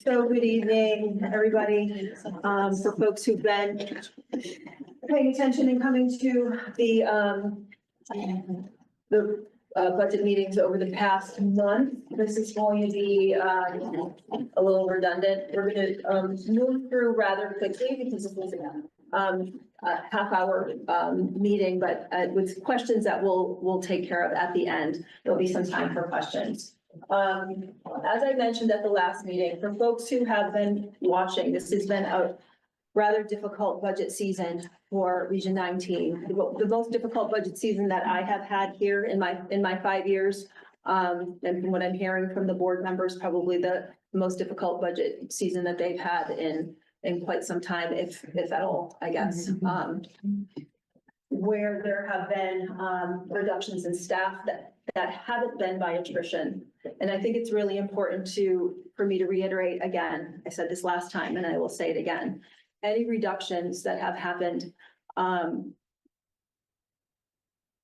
So good evening, everybody. For folks who've been paying attention and coming to the budget meetings over the past month, this is going to be a little redundant. We're going to move through rather quickly because this was a half-hour meeting, but with questions that we'll take care of at the end. There'll be some time for questions. As I mentioned at the last meeting, for folks who have been watching, this has been a rather difficult budget season for Region 19. The most difficult budget season that I have had here in my 5 years. And from what I'm hearing from the board members, probably the most difficult budget season that they've had in quite some time, if at all, I guess. Where there have been reductions in staff that haven't been by attrition. And I think it's really important for me to reiterate again, I said this last time and I will say it again, any reductions that have happened have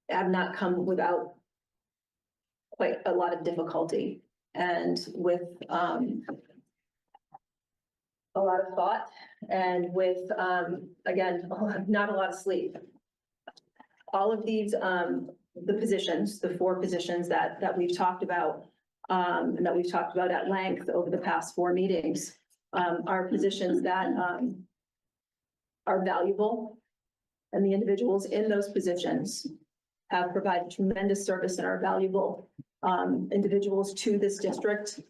not come without quite a lot of difficulty and with a lot of thought and with, again, not a lot of sleep. All of these, the 4 positions that we've talked about, and that we've talked about at length over the past 4 meetings, are positions that are valuable, and the individuals in those positions have provided tremendous service and are valuable individuals to this district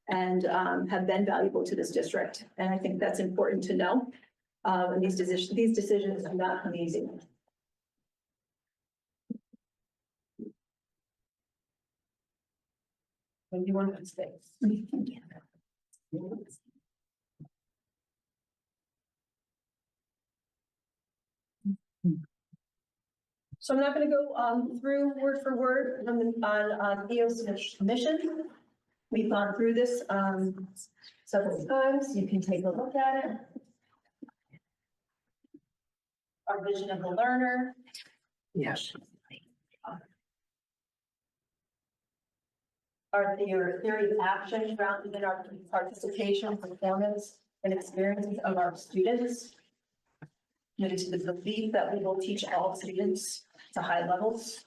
and have been valuable to this district. And I think that's important to know. And these decisions do not come easy. When you want to stay. So I'm not going to go through word for word on EO's mission. We've gone through this several times. You can take a look at it. Our vision of the learner. Yes. Our theory of action grounded in our participation, performance, and experiences of our students. Committed to the belief that we will teach all students to high levels.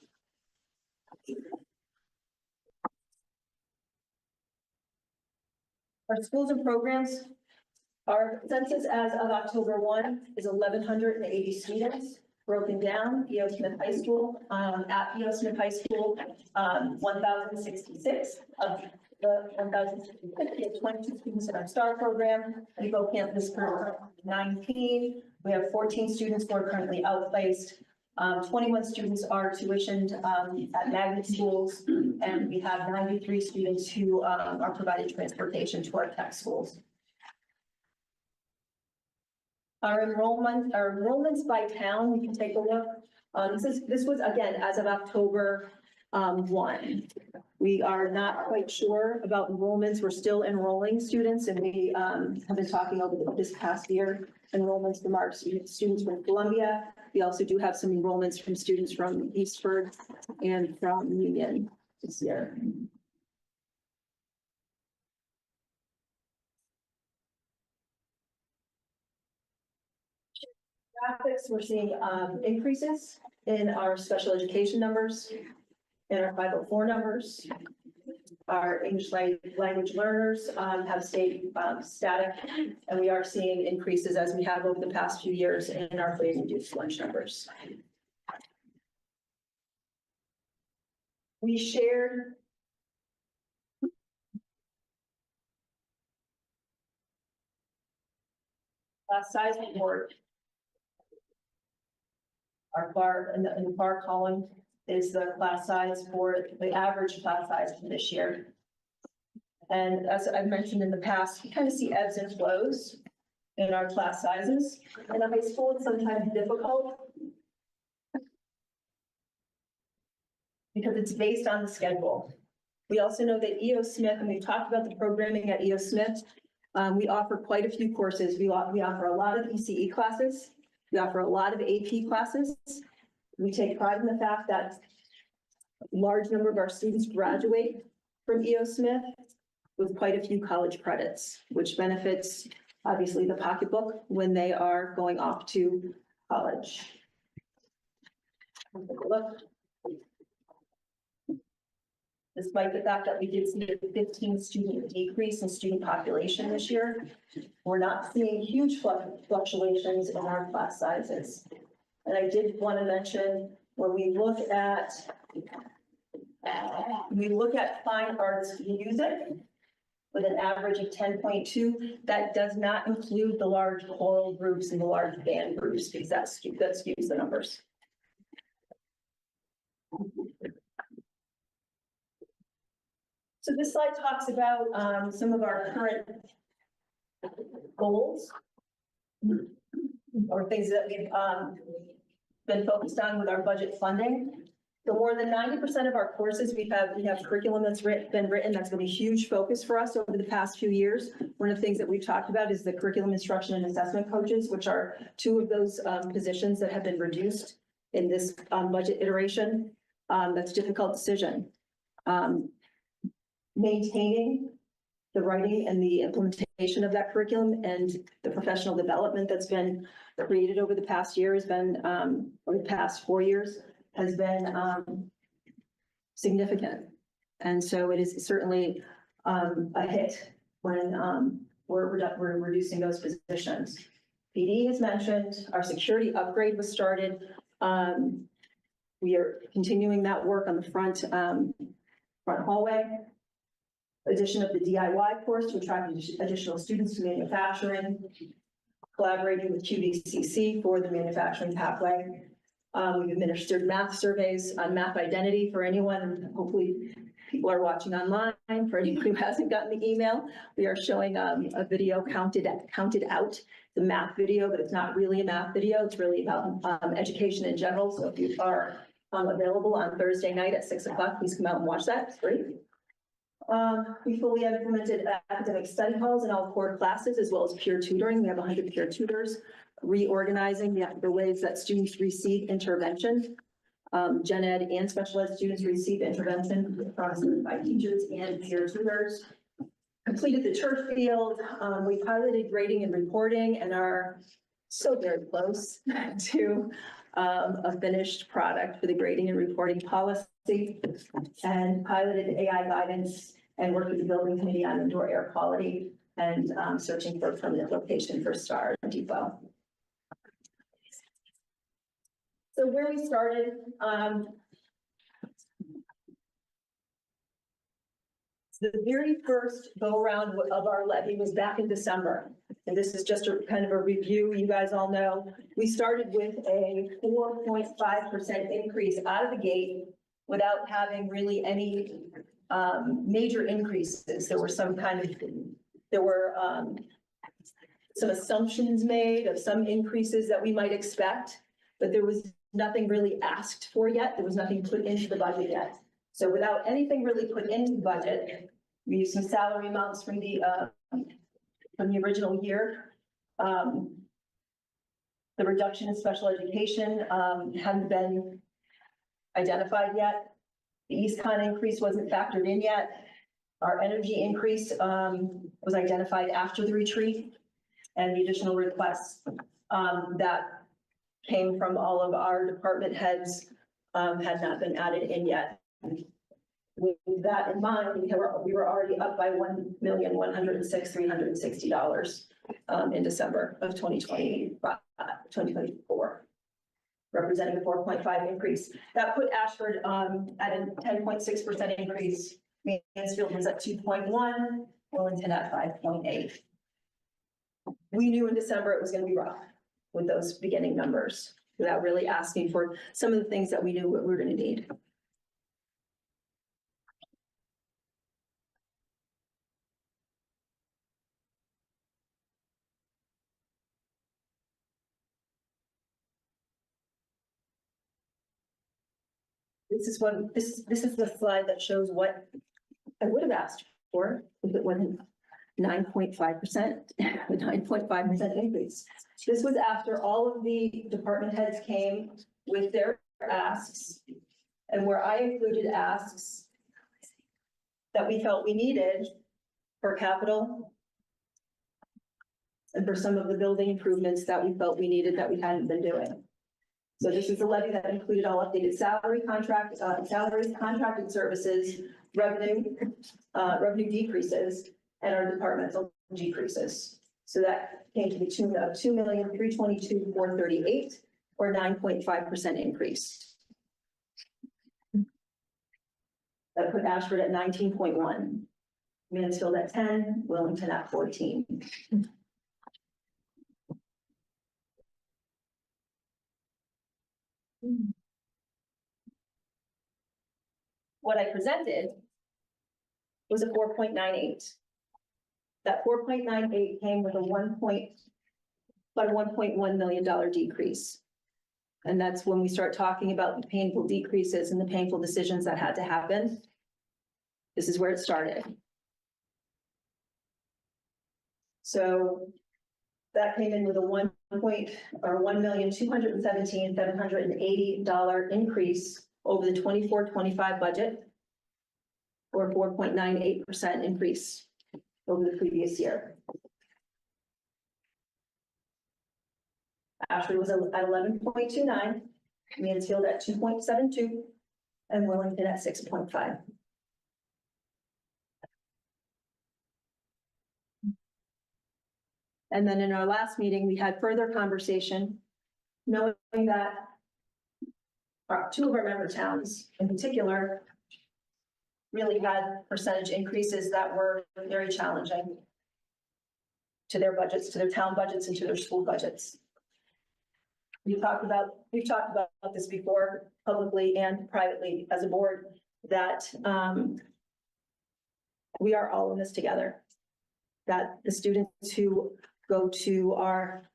Our schools and programs, our census as of October 1 is 1,180 students, broken down. E.O. Smith High School, at E.O. Smith High School, 1,066 of the 1,066, we have 22 students in our STAR program. We go campus for 19. We have 14 students who are currently outplaced. 21 students are tuitioned at magnet schools, and we have 93 students who are provided transportation to our tech schools. Our enrollments by town, you can take a look. This was again as of October 1. We are not quite sure about enrollments. We're still enrolling students, and we have been talking over this past year enrollments from our students from Columbia. We also do have some enrollments from students from Eastford and from Union this year. Graphics, we're seeing increases in our special education numbers, in our 504 numbers. Our English language learners have stayed static, and we are seeing increases as we have over the past few years in our free and reduced lunch numbers. We shared class size report. Our bar in the bar column is the class size for the average class size for this year. And as I've mentioned in the past, we kind of see ebbs and flows in our class sizes. In a high school, it's sometimes difficult because it's based on the schedule. We also know that E.O. Smith, and we've talked about the programming at E.O. Smith, we offer quite a few courses. We offer a lot of ECE classes. We offer a lot of AP classes. We take pride in the fact that a large number of our students graduate from E.O. Smith. with quite a few college credits, which benefits obviously the pocketbook when they are going off to college. Take a look. Despite the fact that we did see a 15 student decrease in student population this year, we're not seeing huge fluctuations in our class sizes. And I did want to mention, when we look at fine arts music with an average of 10.2, that does not include the large choral groups and the large band groups, because that skews the numbers. So this slide talks about some of our current goals or things that we've been focused on with our budget funding. So more than 90% of our courses, we have curriculum that's been written. That's been a huge focus for us over the past few years. One of the things that we've talked about is the curriculum instruction and assessment coaches, which are two of those positions that have been reduced in this budget iteration. That's a difficult decision. Maintaining the writing and the implementation of that curriculum and the professional development that's been created over the past year has been, or the past 4 years, has been significant. And so it is certainly a hit when we're reducing those positions. PD is mentioned, our security upgrade was started. We are continuing that work on the front hallway. Addition of the DIY course to attract additional students to manufacturing, collaborating with QVCC for the manufacturing pathway. We've administered math surveys on math identity for anyone. Hopefully people are watching online. For anyone who hasn't gotten the email, we are showing a video counted out, the math video, but it's not really a math video. It's really about education in general. So if you are available on Thursday night at 6 o'clock, please come out and watch that. It's great. We fully have implemented academic study halls in all core classes, as well as peer tutoring. We have 100 peer tutors, reorganizing the ways that students receive intervention. Gen Ed and special ed students receive intervention by teachers and peer tutors. Completed the turf field. We piloted grading and reporting and are so very close to a finished product for the grading and reporting policy, and piloted AI guidance and worked with the building committee on indoor air quality and searching for a permanent location for Star Depot. So where we started, the very first go around of our levy was back in December. And this is just a kind of a review. You guys all know, we started with a 4.5% increase out of the gate without having really any major increases. There were some assumptions made of some increases that we might expect, but there was nothing really asked for yet. There was nothing put into the budget yet. So without anything really put into the budget, we used some salary amounts from the original year. The reduction in special education hadn't been identified yet. The EastCon increase wasn't factored in yet. Our energy increase was identified after the retreat, and the additional requests that came from all of our department heads had not been added in yet. With that in mind, we were already up by $1,106,360 in December of 2024, representing a 4.5 increase. That put Ashford at a 10.6% increase. Mansfield was at 2.1, Wellington at 5.8. We knew in December it was going to be rough with those beginning numbers without really asking for some of the things that we knew what we were going to need. This is the slide that shows what I would have asked for if it wasn't 9.5%, the 9.5% increase. This was after all of the department heads came with their asks, and where I included asks that we felt we needed, for capital and for some of the building improvements that we felt we needed that we hadn't been doing. So this is a levy that included all updated salaries, contracted services, revenue decreases, and our departmental decreases. So that came to the tune of $2,322,438, or 9.5% increase. That put Ashford at 19.1, Mansfield at 10, Wellington at 14. What I presented was a 4.98. That 4.98 came with about $1.1 million decrease. And that's when we start talking about the painful decreases and the painful decisions that had to happen. This is where it started. So that came in with a $1,217,780 increase over the 24-25 budget, or 4.98% increase over the previous year. Ashford was at 11.29, Mansfield at 2.72, and Wellington at 6.5. And then in our last meeting, we had further conversation, knowing that two of our member towns in particular really had percentage increases that were very challenging to their budgets, to their town budgets, and to their school budgets. We've talked about this before, publicly and privately as a board, that we are all in this together. That the students who go to our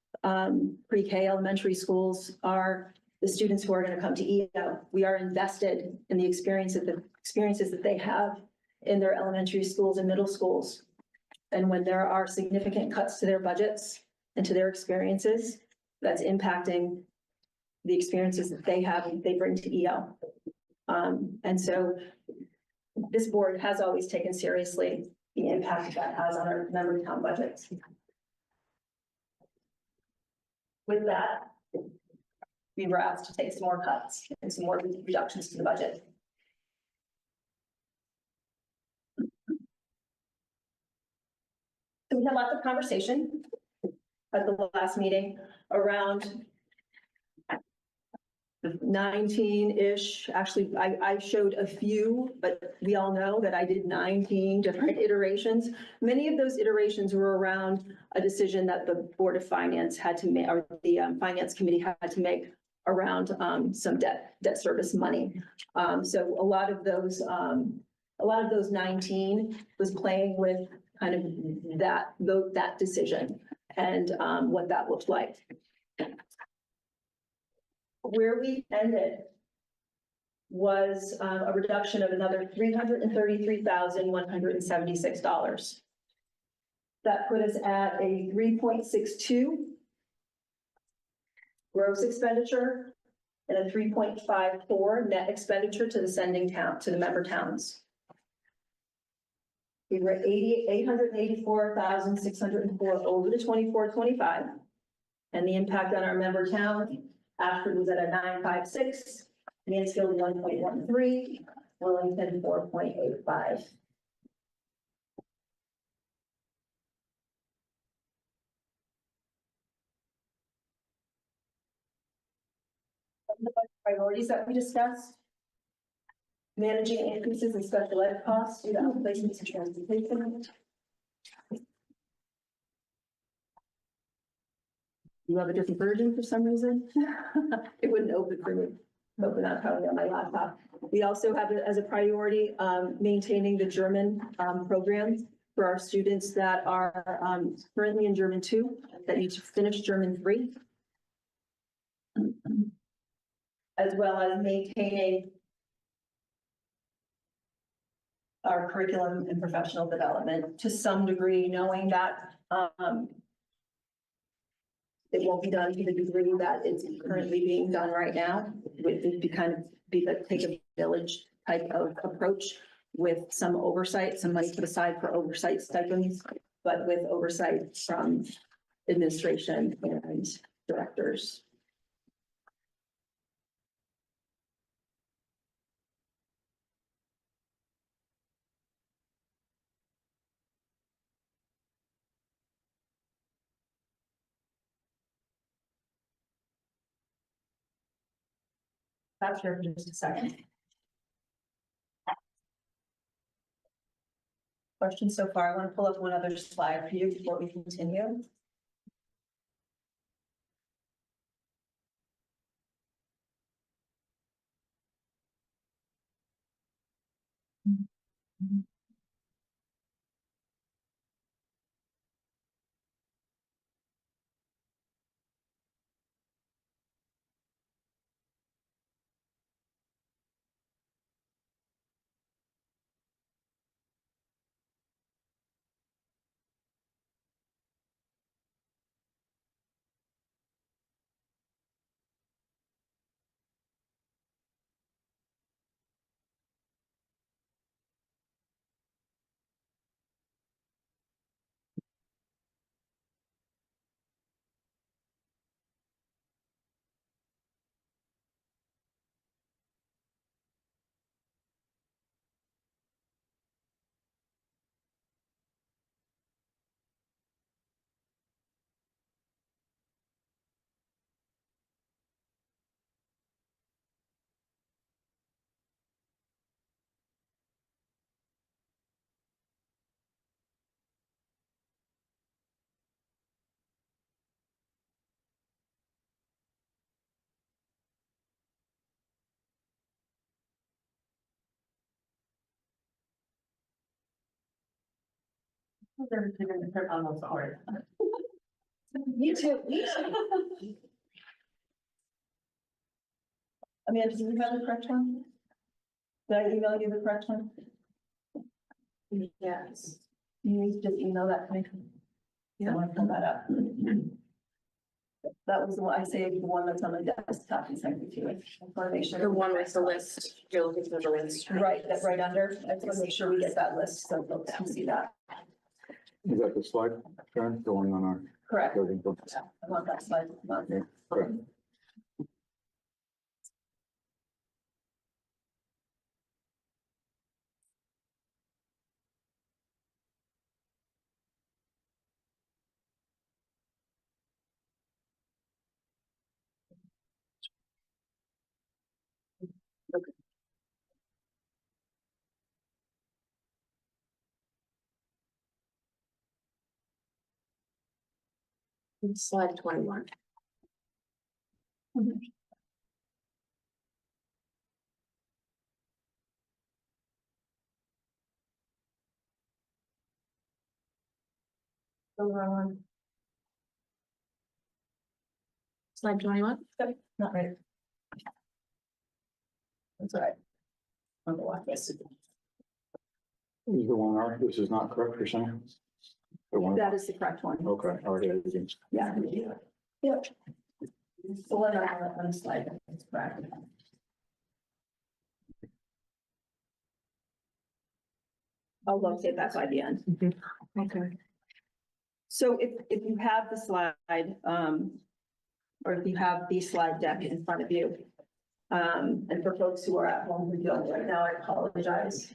pre-K elementary schools are the students who are going to come to EO. We are invested in the experiences that they have in their elementary schools and middle schools. And when there are significant cuts to their budgets and to their experiences, that's impacting the experiences that they have and they bring to EO. And so this board has always taken seriously the impact that has on our member town budgets. With that, we were asked to take some more cuts and some more reductions to the budget. So we had lots of conversation at the last meeting around 19-ish. Actually, I showed a few, but we all know that I did 19 different iterations. Many of those iterations were around a decision that the Board of Finance had to make, or the Finance Committee had to make around some debt service money. So a lot of those 19 was playing with kind of that decision and what that looked like. Where we ended was a reduction of another $333,176. That put us at a 3.62 gross expenditure and a 3.54 net expenditure to the sending town, to the member towns. We were at $884,604 over the 24-25, and the impact on our member town, Ashford was at a 9.56, Mansfield 1.13, Wellington 4.85. The priorities that we discussed: managing increases in special ed costs due to outplacements and transportation. You have a different version for some reason? It wouldn't open for me. Open that probably on my laptop. We also have it as a priority, maintaining the German program for our students that are currently in German 2, that need to finish German 3. As well as maintaining our curriculum and professional development to some degree, knowing that it won't be done to the degree that it's currently being done right now. It would be kind of take a village type of approach with some oversight, some money put aside for oversight stipends, but with oversight from administration and directors. Stop here for just a second. Questions so far? I want to pull up one other slide for you before we continue. They're giving the trip on those hard. Me too. Amanda, do you have the correct one? Did I email you the correct one? Yes. You just email that to me. Yeah. I want to pull that up. That was the one, I saved the one that's on the desktop and sent it to you. I want to make sure. The one with the list, you're looking for the list. Right, that's right under. I just want to make sure we get that list so folks can see that. Is that the slide, Karen, going on our Correct. building book? I want that slide. Yeah, correct. Slide 21. Slide 21? Not right. That's all right. On the left, yes. Is the one, this is not correct, you're saying? The one, That is the correct one. okay, all right, Yeah. Yep. The one on the slide, that's correct. I'll locate that by the end. Okay. So if you have the slide, or if you have the slide deck in front of you, and for folks who are at home who don't right now, I apologize.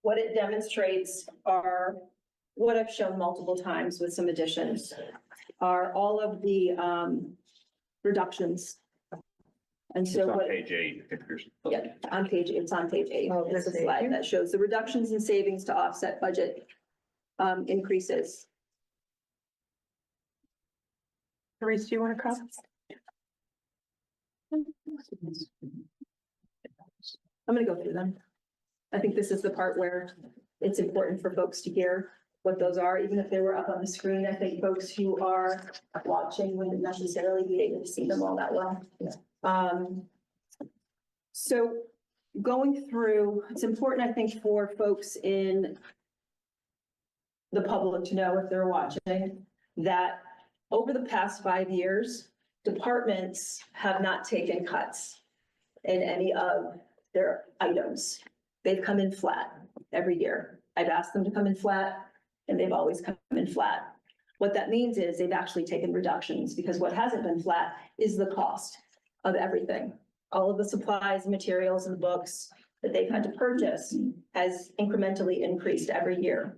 What it demonstrates are what I've shown multiple times with some additions are all of the reductions. And so what, page 8. yeah, on page, it's on page 8. Oh, It's a this slide page. that shows the reductions in savings to offset budget increases. Therese, do you want to come? I'm gonna go through them. I think this is the part where it's important for folks to hear what those are, even if they were up on the screen. I think folks who are watching wouldn't necessarily be able to see them all that well. So going through, it's important, I think, for folks in the public to know if they're watching, that over the past 5 years, departments have not taken cuts in any of their items. They've come in flat every year. I've asked them to come in flat and they've always come in flat. What that means is they've actually taken reductions, because what hasn't been flat is the cost of everything. All of the supplies, materials, and books that they've had to purchase has incrementally increased every year.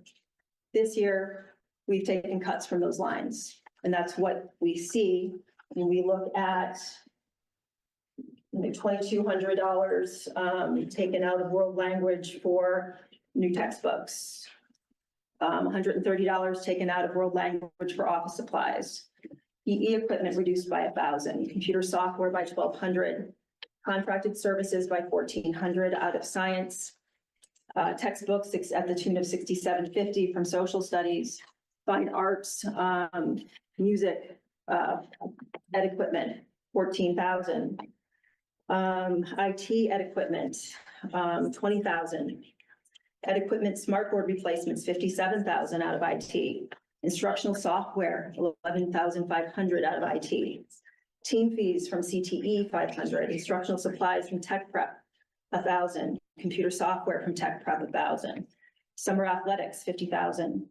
This year, we've taken cuts from those lines, and that's what we see when we look at $2,200 taken out of world language for new textbooks. $130 taken out of world language for office supplies. EE equipment reduced by 1,000, computer software by 1,200, contracted services by 1,400 out of science, textbooks at the tune of $6,750 from social studies, fine arts, music, ed equipment, 14,000. IT ed equipment, 20,000. Ed equipment smartboard replacements, 57,000 out of IT. Instructional software, 11,500 out of IT. Team fees from CTE, 500. Instructional supplies from Tech Prep, 1,000. Computer software from Tech Prep, 1,000. Summer athletics, 50,000.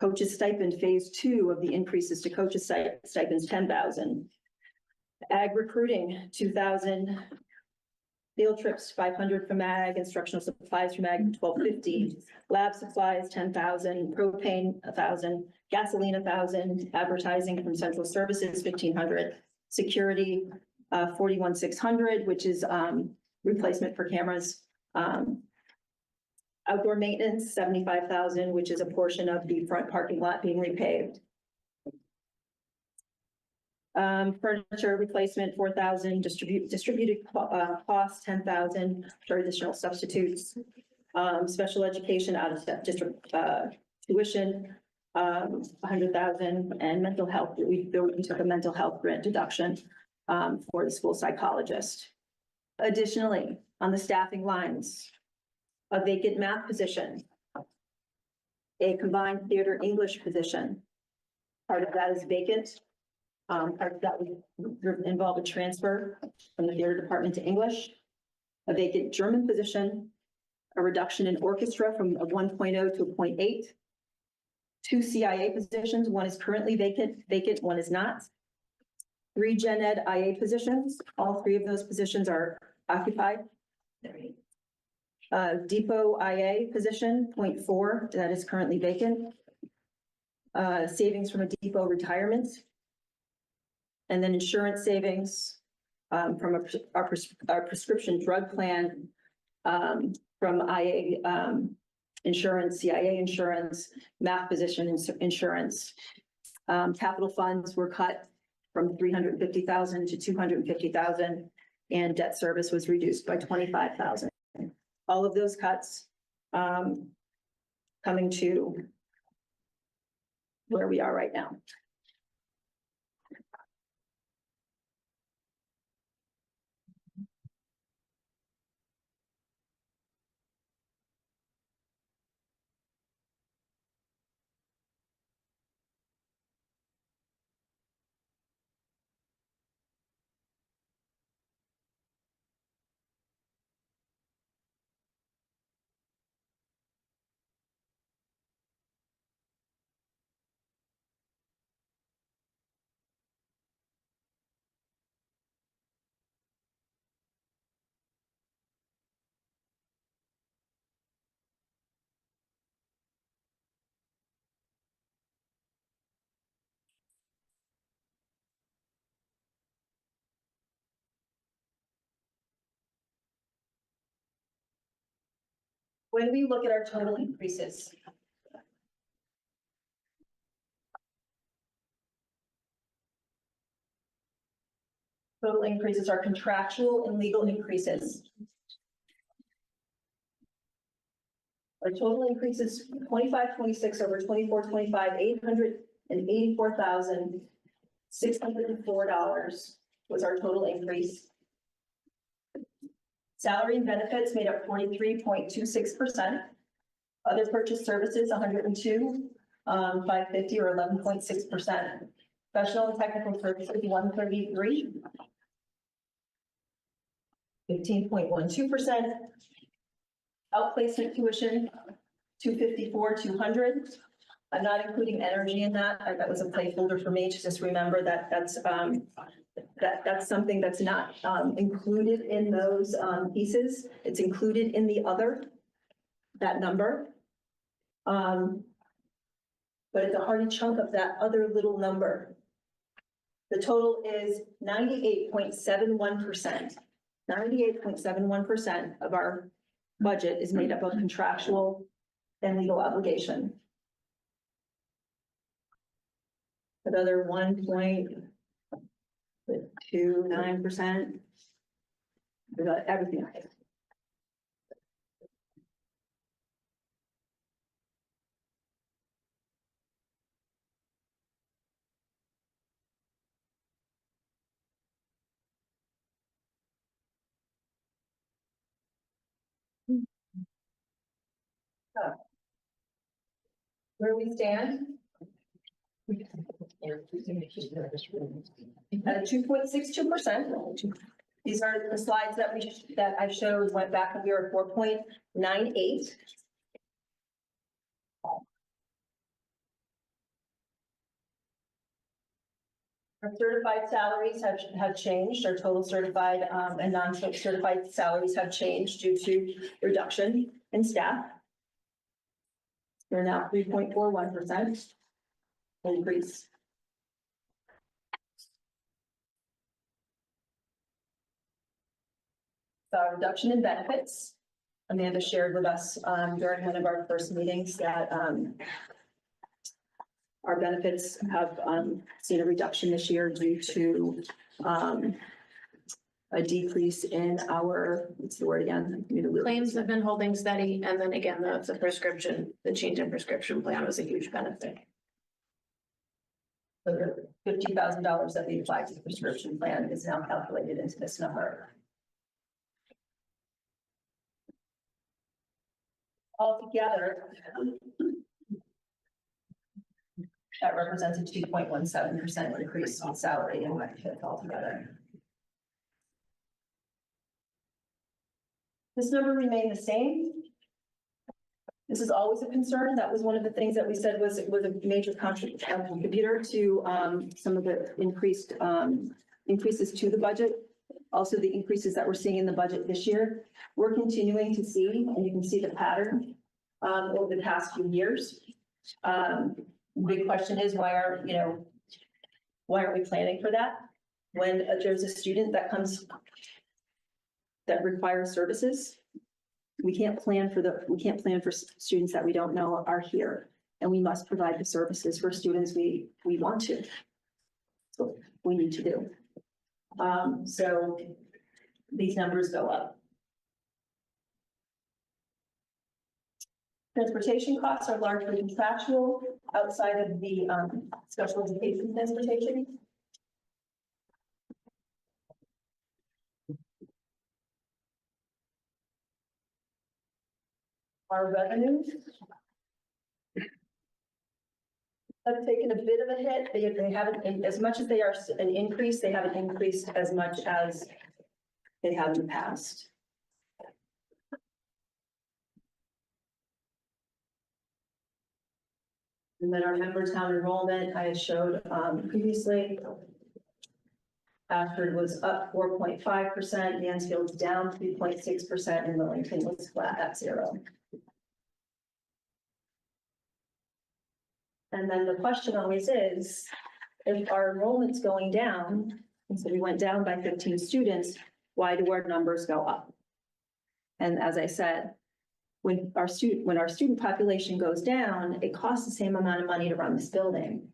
Coaches stipend, phase 2 of the increases to coaches stipends, 10,000. Ag recruiting, 2,000. Field trips, 500 from ag, instructional supplies from ag, 1,250. Lab supplies, 10,000. Propane, 1,000. Gasoline, 1,000. Advertising from central services, 1,500. Security, 41,600, which is replacement for cameras. Outdoor maintenance, 75,000, which is a portion of the front parking lot being repaved. Furniture replacement, 4,000, distributed costs, 10,000 for additional substitutes. Special education out of district tuition, 100,000, and mental health. We took a mental health grant deduction for the school psychologist. Additionally, on the staffing lines, a vacant math position, a combined theater English position. Part of that is vacant. Part of that would involve a transfer from the theater department to English, a vacant German position, a reduction in orchestra from a 1.0 to a 0.8, 2 CIA positions, one is currently vacant, one is not. 3 Gen Ed IA positions, all 3 of those positions are occupied. Depot IA position, 0.4, that is currently vacant. Savings from a depot retirement. And then insurance savings from our prescription drug plan, from IA insurance, CIA insurance, math position insurance. Capital funds were cut from 350,000 to 250,000, and debt service was reduced by 25,000. All of those cuts coming to where we are right now. When we look at our total increases, are contractual and legal increases. Our total increases 25-26 over 24-25, $884,604 was our total increase. Salary and benefits made up 43.26%. Other purchase services, 102, 550 or 11.6%. Professional and technical services, 133. 15.12%. Outplacement tuition, 254, 200. I'm not including energy in that. That was a placeholder for me to just remember that that's something that's not included in those pieces. It's included in the other, that number. But it's a hearty chunk of that other little number. The total is 98.71%. 98.71% of our budget is made up of contractual and legal obligation. Another 1.29%. We got everything. Where we stand? At 2.62%. These are the slides that I showed, went back when we were at 4.98. Our certified salaries have changed. Our total certified and non-certified salaries have changed due to reduction in staff. They're now 3.41% increase. The reduction in benefits. Amanda shared with us during one of our first meetings that our benefits have seen a reduction this year due to a decrease in our, what's the word again? Claims have been holding steady, and then again, the prescription, the change in prescription plan was a huge benefit. So the $50,000 that we applied to the prescription plan is now calculated into this number. Altogether, that represents a 2.17% increase in salary and benefits altogether. This number remained the same. This is always a concern. That was one of the things that we said was a major contributor to some of the increases to the budget. Also, the increases that we're seeing in the budget this year, we're continuing to see, and you can see the pattern over the past few years. Big question is why aren't we planning for that? When there's a student that requires services, we can't plan for students that we don't know are here, and we must provide the services for students we want to. So we need to do. So these numbers go up. Transportation costs are largely contractual outside of the special education transportation. Our revenues have taken a bit of a hit. They haven't, as much as they are an increase, they haven't increased as much as they have in the past. And then our member town enrollment, I had showed previously. Ashford was up 4.5%, Mansfield's down 3.6%, and Wellington was flat at 0. And then the question always is, if our enrollment's going down, and so we went down by 15 students, why do our numbers go up? And as I said, when our student population goes down, it costs the same amount of money to run this building.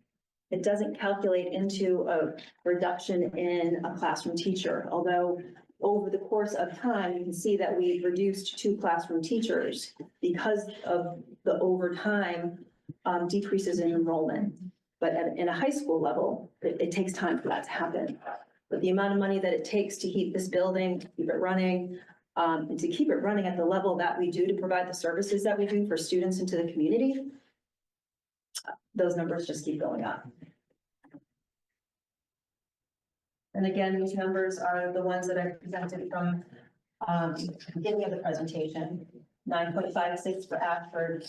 It doesn't calculate into a reduction in a classroom teacher, although over the course of time, you can see that we've reduced 2 classroom teachers because of the overtime decreases in enrollment. But in a high school level, it takes time for that to happen. But the amount of money that it takes to keep this building, to keep it running, and to keep it running at the level that we do to provide the services that we do for students into the community, those numbers just keep going up. And again, these numbers are the ones that I presented from, the beginning of the presentation. 9.56 for Ashford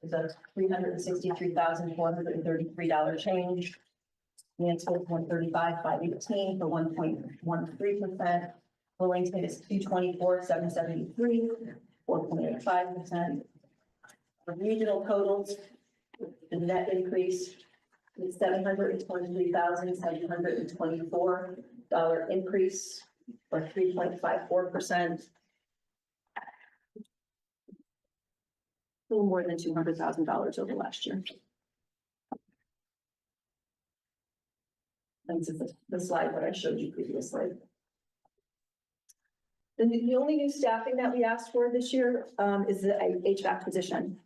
is a $363,433 change. Mansfield, 135,518 for 1.13%. Wellington is 224,773, 4.85%. The regional totals, the net increase is $723,724 increase, or 3.54%. A little more than $200,000 over last year. And this is the slide that I showed you previously. The only new staffing that we asked for this year is the HVAC position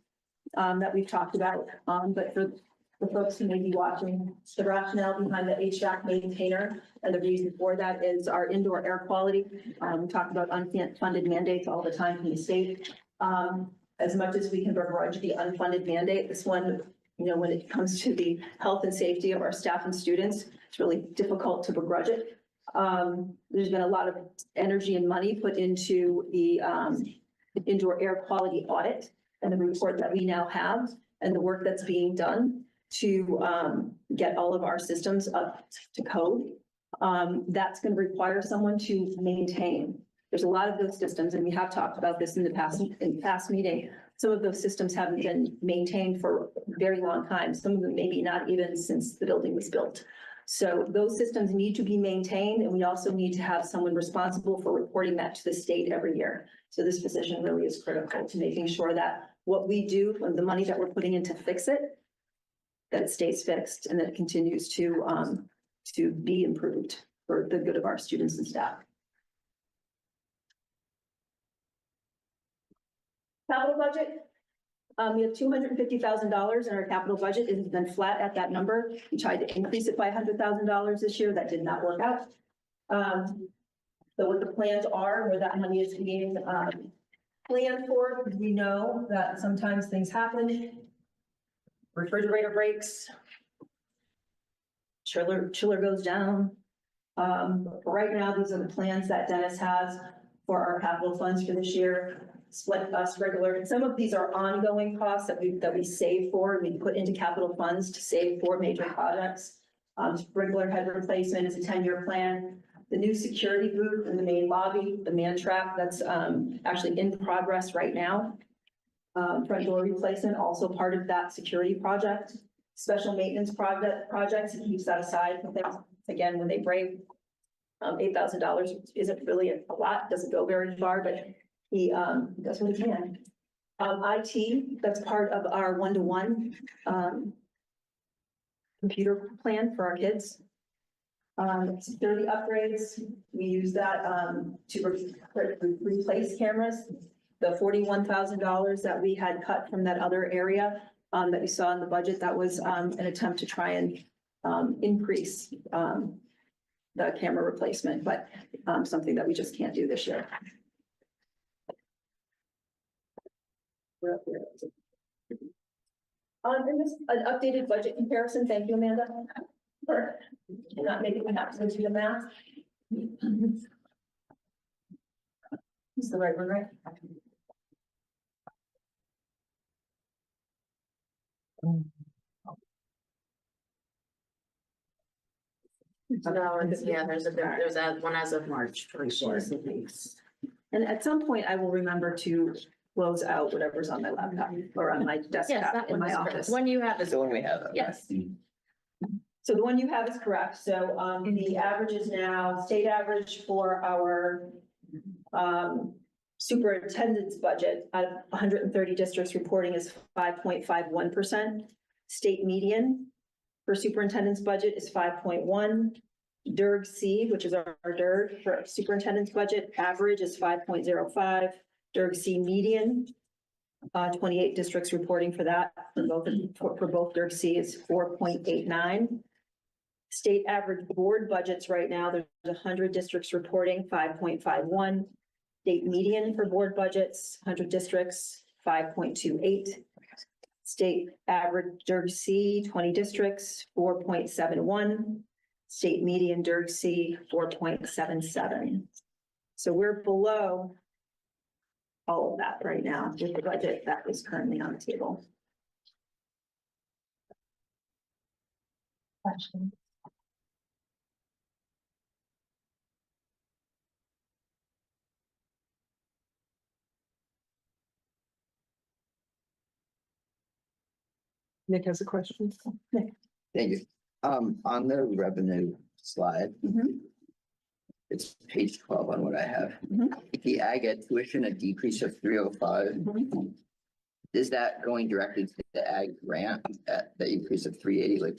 that we've talked about. But for the folks who may be watching, the rationale behind the HVAC maintainer and the reason for that is our indoor air quality. We talk about unfunded mandates all the time from the state. As much as we can begrudge the unfunded mandate, this one, you know, when it comes to the health and safety of our staff and students, it's really difficult to begrudge it. There's been a lot of energy and money put into the indoor air quality audit and the report that we now have and the work that's being done to get all of our systems up to code. That's going to require someone to maintain. There's a lot of those systems, and we have talked about this in the past meeting. Some of those systems haven't been maintained for a very long time. Some of them maybe not even since the building was built. So those systems need to be maintained, and we also need to have someone responsible for reporting that to the state every year. So this position really is critical to making sure that what we do, when the money that we're putting in to fix it, that it stays fixed and that it continues to be improved for the good of our students and staff. Capital budget. We have $250,000 in our capital budget. It has been flat at that number. We tried to increase it by $100,000 this year. That did not work out. So what the plans are, where that money is being planned for, because we know that sometimes things happen. Refrigerator breaks. Chiller goes down. But for right now, these are the plans that Dennis has for our capital funds for this year. Split regular, and some of these are ongoing costs that we save for, and we put into capital funds to save for major projects. Sprinkler head replacement is a 10-year plan. The new security booth in the main lobby, the man trap, that's actually in progress right now. Front door replacement, also part of that security project. Special maintenance projects, he keeps that aside for things, again, when they break. $8,000 isn't really a lot, doesn't go very far, but he does what he can. IT, that's part of our one-to-one computer plan for our kids. Security upgrades, we use that to replace cameras. The $41,000 that we had cut from that other area that we saw in the budget, that was an attempt to try and increase the camera replacement, but something that we just can't do this year. We're up here. And this, an updated budget comparison. Thank you, Amanda, for not making me have to do the math. Is the right one, right? No, it's, yeah, there's a one as of March for sure. And at some point, I will remember to close out whatever's on my laptop or on my Yes, desktop that in one my is correct. office. One you have is The one we have. yes. So the one you have is correct. So the average is now state average for our superintendent's budget out of 130 districts reporting is 5.51%. State median for superintendent's budget is 5.1. DERG C, which is our DERG for superintendent's budget, average is 5.05. DERG C median, 28 districts reporting for that, for both DERG C is 4.89. State average board budgets right now, there's 100 districts reporting 5.51. State median for board budgets, 100 districts, 5.28. State average DERG C, 20 districts, 4.71. State median DERC 4.77. So we're below all of that right now with the budget that is currently on the table. Nick has a question. Thank you. On the revenue slide, Mhm. it's page 12 on what I have. Mhm. The ag ed tuition, a decrease of 305. Is that going directly to the ag grant, that the increase of 380? Like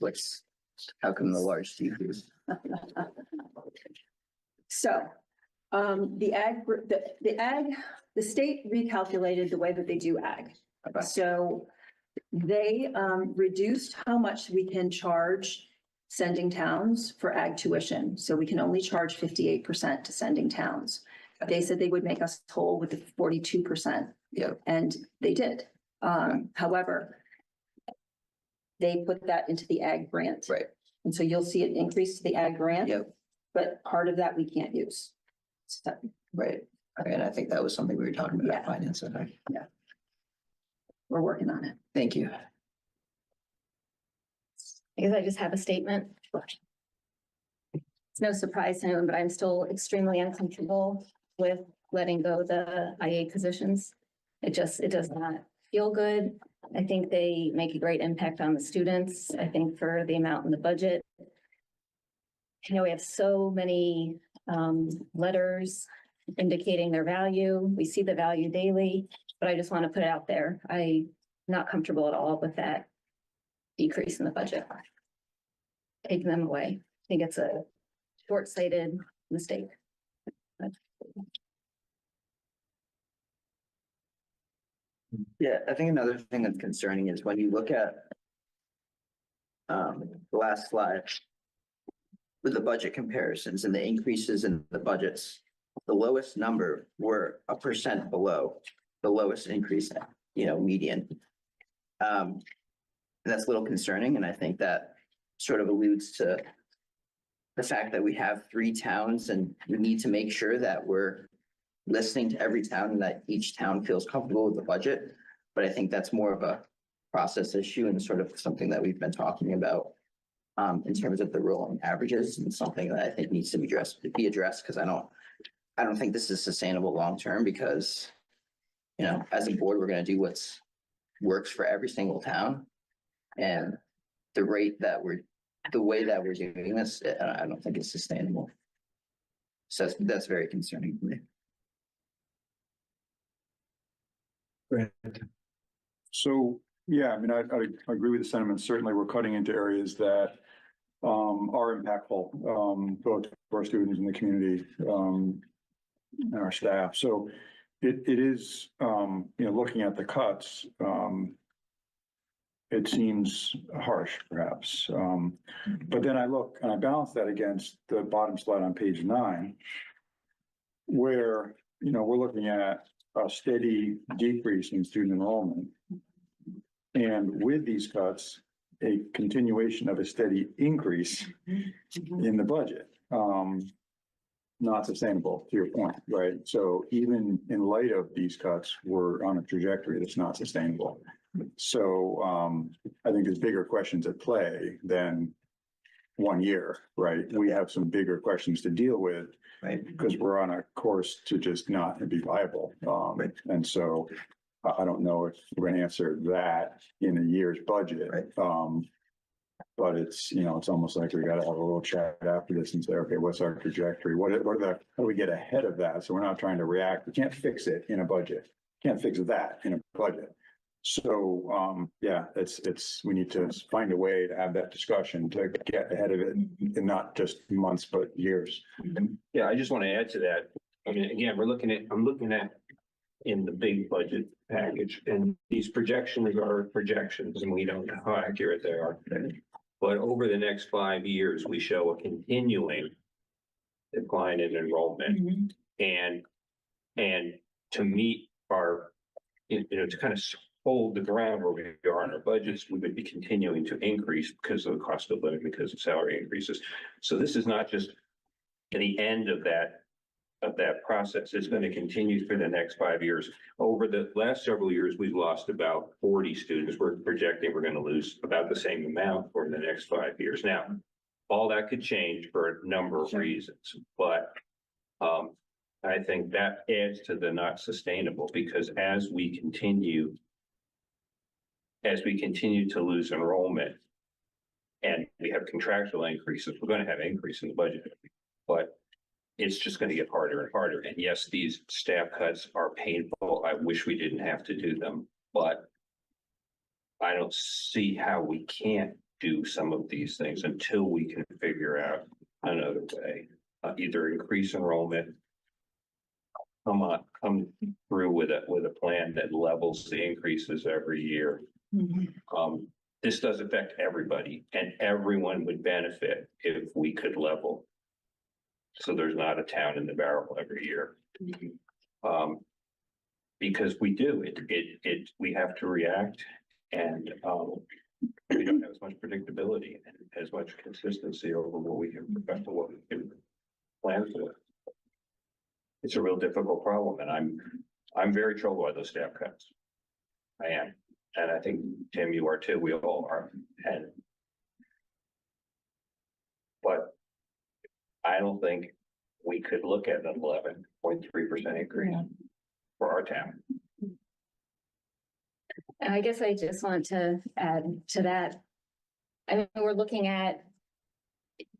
how come the large decrease? So, the state recalculated the way that they do ag. Okay. So they reduced how much we can charge sending towns for ag tuition. So we can only charge 58% to sending towns. They said they would make us whole with the 42%. Yeah. And they did. However, they put that into the ag grant. Right. And so you'll see an increase to the ag grant. Yep. But part of that we can't use. So, Right. And I think that was something we were talking about Yeah. at finance. Okay. we're working on it. Thank you. I guess I just have a statement. It's no surprise to anyone, but I'm still extremely uncomfortable with letting go the IA positions. It does not feel good. I think they make a great impact on the students. I think for the amount in the budget. You know, we have so many letters indicating their value. We see the value daily, but I just want to put it out there. I'm not comfortable at all with that decrease in the budget. Taking them away. I think it's a short-sighted mistake. Yeah, I think another thing that's concerning is when you look at the last slide with the budget comparisons and the increases in the budgets, the lowest number were 1% below the lowest increase, median. And that's a little concerning, and I think that sort of alludes to the fact that we have 3 towns and we need to make sure that we're listening to every town and that each town feels comfortable with the budget. But I think that's more of a process issue and sort of something that we've been talking about in terms of the rolling averages, and something that I think needs to be addressed because I don't think this is sustainable long term, because as a board, we're going to do what's works for every single town, and the way that we're doing this, I don't think it's sustainable. So that's very concerning to me. So, yeah, I mean, I agree with the sentiment. Certainly, we're cutting into areas that are impactful, both for our students in the community, and our staff. So it is, looking at the cuts, it seems harsh perhaps. But then I look and I balance that against the bottom slide on page 9, where, we're looking at a steady decrease in student enrollment. And with these cuts, a continuation of a steady increase in the budget. Not sustainable, to your point, right? So even in light of these cuts, we're on a trajectory that's not sustainable. So I think there's bigger questions at play than 1 year, right? We have some bigger questions to deal with, Right. because we're on a course to just not be viable. And so I don't know if we're going to answer that in a year's budget. Right. But it's, it's almost like we got to have a little chat after this and say, okay, what's our trajectory? How do we get ahead of that? So we're not trying to react. We can't fix it in a budget. Can't fix that in a budget. So, we need to find a way to have that discussion to get ahead of it, and not just months, but years. Yeah, I just want to add to that. I mean, again, I'm looking at in the big budget package, and these projections are projections and we don't know how accurate they are. But over the next 5 years, we show a continuing decline in enrollment, and to meet our, to kind of hold the ground where we are in our budgets, we would be continuing to increase because of the cost of living, because of salary increases. So this is not just the end of that process. It's going to continue for the next 5 years. Over the last several years, we've lost about 40 students. We're projecting we're going to lose about the same amount for the next 5 years. Now, all that could change for a number of reasons, but I think that adds to the not sustainable, because as we continue to lose enrollment and we have contractual increases, we're going to have increase in the budget, but it's just going to get harder and harder. And yes, these staff cuts are painful. I wish we didn't have to do them, but I don't see how we can't do some of these things until we can figure out another way, either increase enrollment, come through with a plan that levels the increases every year. This does affect everybody, and everyone would benefit if we could level. So there's not a town in the barrel every year. Because we do, we have to react, and we don't have as much predictability and as much consistency over what we can plan for. It's a real difficult problem, and I'm very troubled by those staff cuts. I am, and I think, Tim, you are too, we all are, but I don't think we could look at an 11.3% increase for our town. I guess I just want to add to that. I mean, we're looking at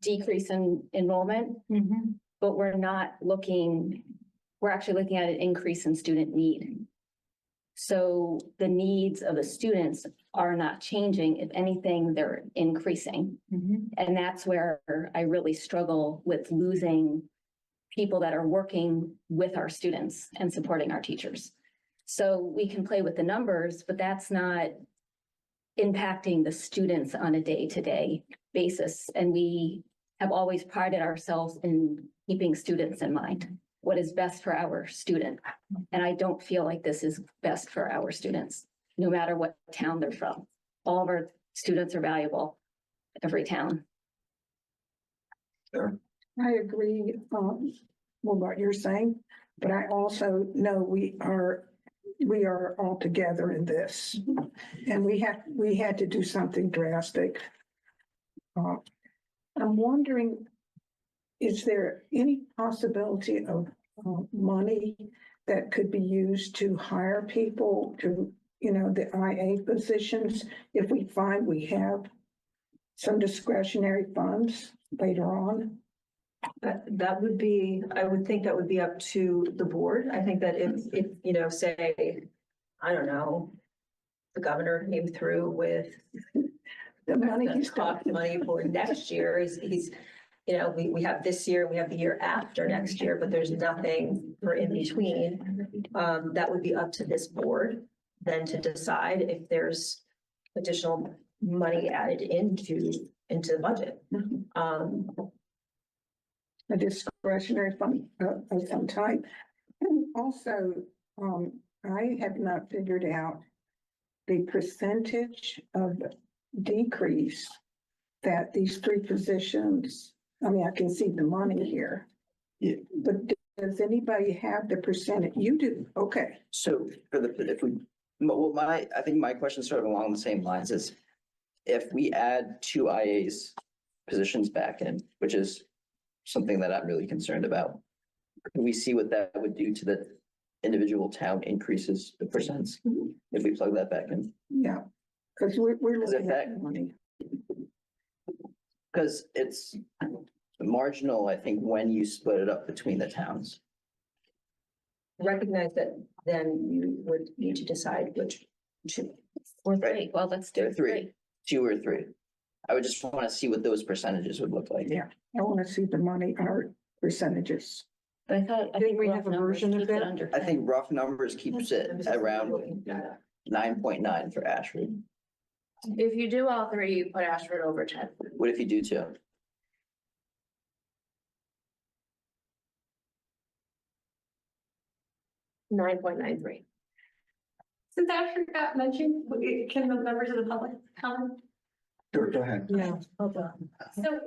decrease in enrollment, but we're actually looking at an increase in student need. So the needs of the students are not changing. If anything, they're increasing. And that's where I really struggle with losing people that are working with our students and supporting our teachers. So we can play with the numbers, but that's not impacting the students on a day-to-day basis. And we have always prided ourselves in keeping students in mind. What is best for our student? And I don't feel like this is best for our students, no matter what town they're from. All of our students are valuable, every town. I agree, with what you're saying, but I also know we are all together in this. And we had to do something drastic. I'm wondering, is there any possibility of money that could be used to hire people to, the IA positions, if we find we have some discretionary funds later on? That would be, I would think that would be up to the board. I think that if say, I don't know, the governor came through with The money he's talked money for next year, he's we have this year, we have the year after next year, but there's nothing for in between. That would be up to this board then to decide if there's additional money added into the budget. A discretionary fund of some type. And also, I have not figured out the percentage of decrease that these three positions, I mean, I can see the money here. Yeah. But does anybody have the percentage? You do, okay. So I think my question is sort of along the same lines as if we add 2 IAs positions back in, which is something that I'm really concerned about. Can we see what that would do to the individual town increases the percents if we plug that back in? Yeah, because we're Because if looking at money. Because it's marginal, I think, when you split it up between the towns. Recognize that then you would need to decide which two. Or Right. three, well, let's There do are 3, three. 2 or 3. I would just want to see what those percentages would look like. Yeah, I want to see the money, our percentages. But I think we rough have a numbers version of keeps it that? under I 10. think rough numbers keeps it around 9.9 for Ashford. If you do all 3, you put Ashford over 10. What if you do 2? $9.93. Since Asher got mentioned, can the members of the public comment? Sure, go ahead. Yeah. So,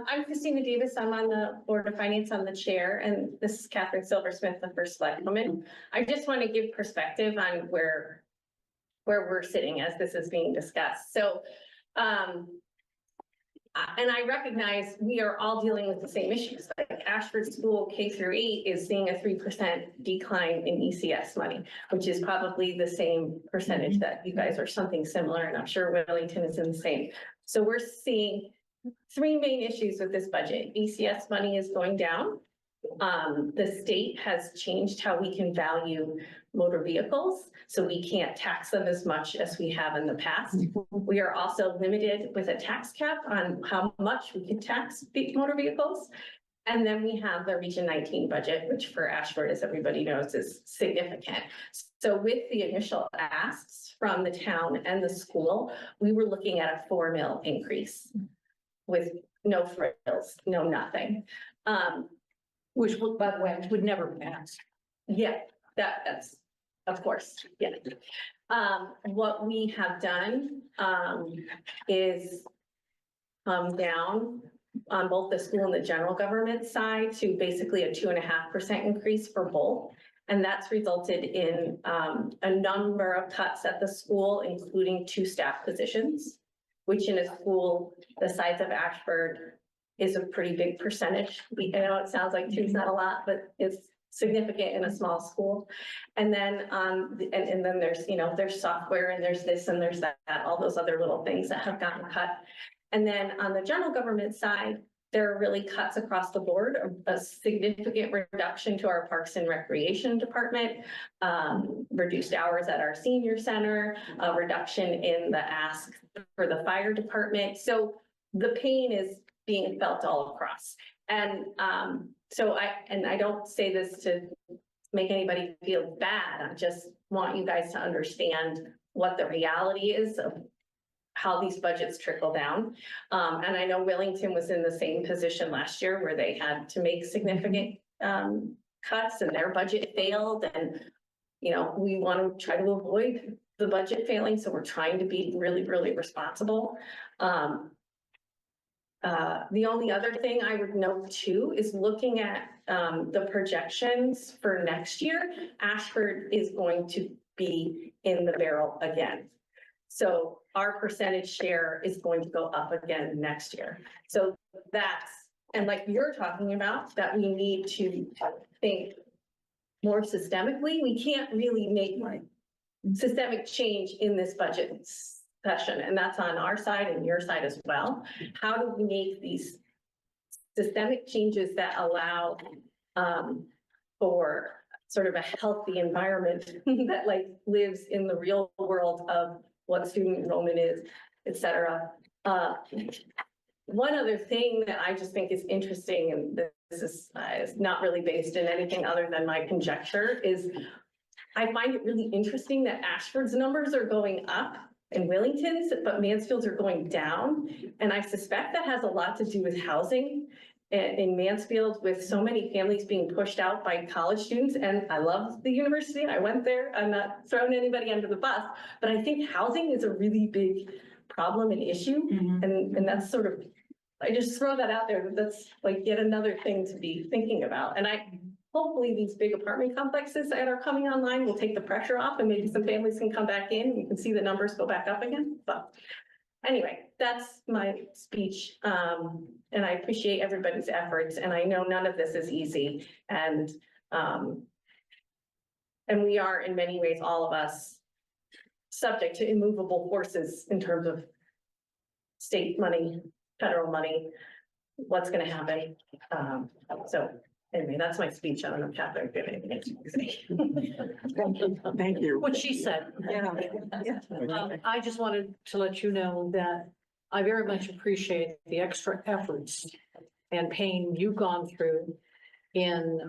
I'm Christina Davis. I'm on the Board of Finance. I'm the chair, and this is Catherine Silversmith, the first select woman. I just want to give perspective on where we're sitting as this is being discussed. So, and I recognize we are all dealing with the same issues. Like Ashford School K-8 is seeing a 3% decline in ECS money, which is probably the same percentage that you guys are, something similar, and I'm sure Wellington is in the same. So we're seeing three main issues with this budget. ECS money is going down. The state has changed how we can value motor vehicles, so we can't tax them as much as we have in the past. We are also limited with a tax cap on how much we can tax motor vehicles. And then we have the Region 19 budget, which for Ashford, as everybody knows, is significant. So with the initial asks from the town and the school, we were looking at a 4 mil increase with no frills, no nothing. Which would, by the way, would never pass. Yeah, that's, of course, yeah. What we have done, is come down on both the school and the general government side to basically a 2.5% increase for both. And that's resulted in, a number of cuts at the school, including 2 staff positions, which in a school the size of Ashford is a pretty big percentage. I know it sounds like 2 is not a lot, but it's significant in a small school. And then, and then there's, you know, there's software and there's this and there's that, all those other little things that have gotten cut. And then on the general government side, there are really cuts across the board, a significant reduction to our Parks and Recreation Department, reduced hours at our senior center, a reduction in the ask for the fire department. So the pain is being felt all across. And so I don't say this to make anybody feel bad. I just want you guys to understand what the reality is of how these budgets trickle down. And I know Wellington was in the same position last year where they had to make significant cuts and their budget failed. And, you know, we want to try to avoid the budget failing. So we're trying to be really, really responsible. The only other thing I would note too is looking at the projections for next year, Ashford is going to be in the barrel again. So our percentage share is going to go up again next year. So that's, and like you're talking about, that we need to think more systemically. We can't really make systemic change in this budget session, and that's on our side and your side as well. How do we make these systemic changes that allow for sort of a healthy environment that like lives in the real world of what student enrollment is, et cetera. One other thing that I just think is interesting, and this is not really based in anything other than my conjecture, is I find it really interesting that Ashford's numbers are going up and Wellington's, but Mansfield's are going down. And I suspect that has a lot to do with housing in Mansfield, with so many families being pushed out by college students. And I love the university. I went there. I'm not throwing anybody under the bus, but I think housing is a really big problem and issue. And that's sort of, I just throw that out there. That's like yet another thing to be thinking about. And hopefully these big apartment complexes that are coming online will take the pressure off and maybe some families can come back in and you can see the numbers go back up again. But anyway, that's my speech. And I appreciate everybody's efforts. And I know none of this is easy. And we are in many ways, all of us, subject to immovable forces in terms of state money, federal money, what's going to happen. So anyway, that's my speech. I don't know, Catherine, if you have anything to say. Thank you. What she said. Yeah. I just wanted to let you know that I very much appreciate the extra efforts and pain you've gone through in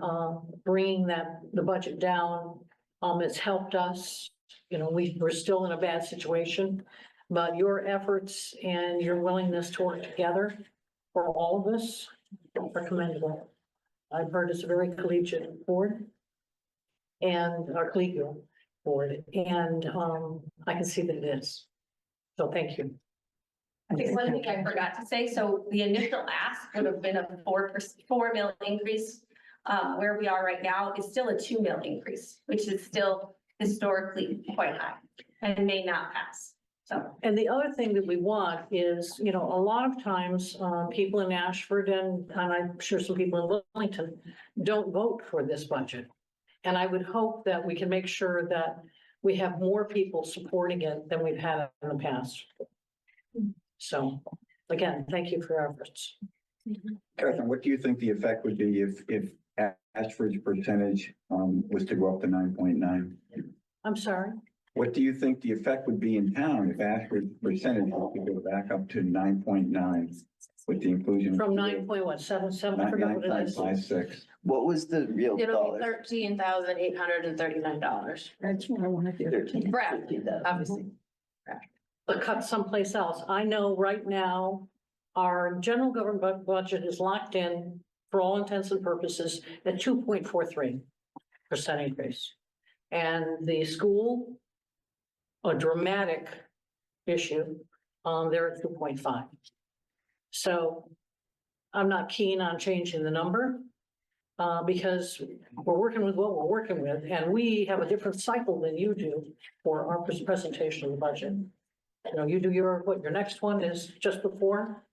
bringing the budget down. It's helped us. You know, we're still in a bad situation, but your efforts and your willingness to work together for all of us are commendable. I've heard it's a very collegiate board and our collegial. board, and, I can see that it is. So thank you. Okay, one thing I forgot to say, so the initial ask would have been a 4 mil increase. Where we are right now is still a 2 mil increase, which is still historically quite high and may not pass. So, And the other thing that we want is, you know, a lot of times, people in Ashford and I'm sure some people in Wellington don't vote for this budget. And I would hope that we can make sure that we have more people supporting it than we've had in the past. So, again, thank you for your efforts. Catherine, what do you think the effect would be if Ashford's percentage, was to go up to 9.9? I'm sorry. What do you think the effect would be in town if Ashford's percentage was to go back up to 9.9 with the inclusion? From 9.77, I forgot what it is. 9.56. What was the real It'll be dollar? $13,839. That's what I want to do. 13. Brad, obviously. But cut someplace else. I know right now, our general government budget is locked in for all intents and purposes at 2.43% increase. And the school, a dramatic issue, they're at 2.5. So I'm not keen on changing the number, because we're working with what we're working with, and we have a different cycle than you do for our presentation of the budget. You know, you do your next one is just before?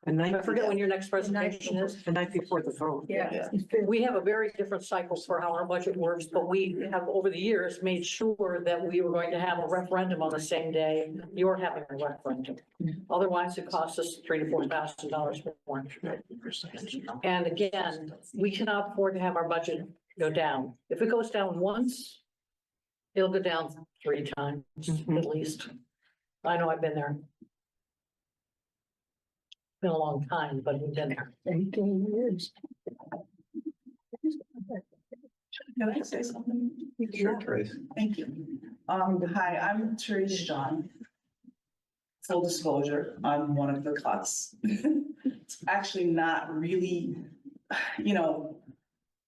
I forget when your next presentation is. The night before the vote. Yeah. We have a very different cycle for how our budget works, but we have over the years made sure that we were going to have a referendum on the same day you're having a referendum. Otherwise, it costs us $3,000 to $4,000 more. And again, we cannot afford to have our budget go down. If it goes down once, it'll go down 3 times at least. I know I've been there. Been a long time, but we've been there. 18 years. Can I say something? Sure, Trace. Thank you. Hi, I'm Therese John. Full disclosure, I'm one of the cuts. It's actually not really, you know,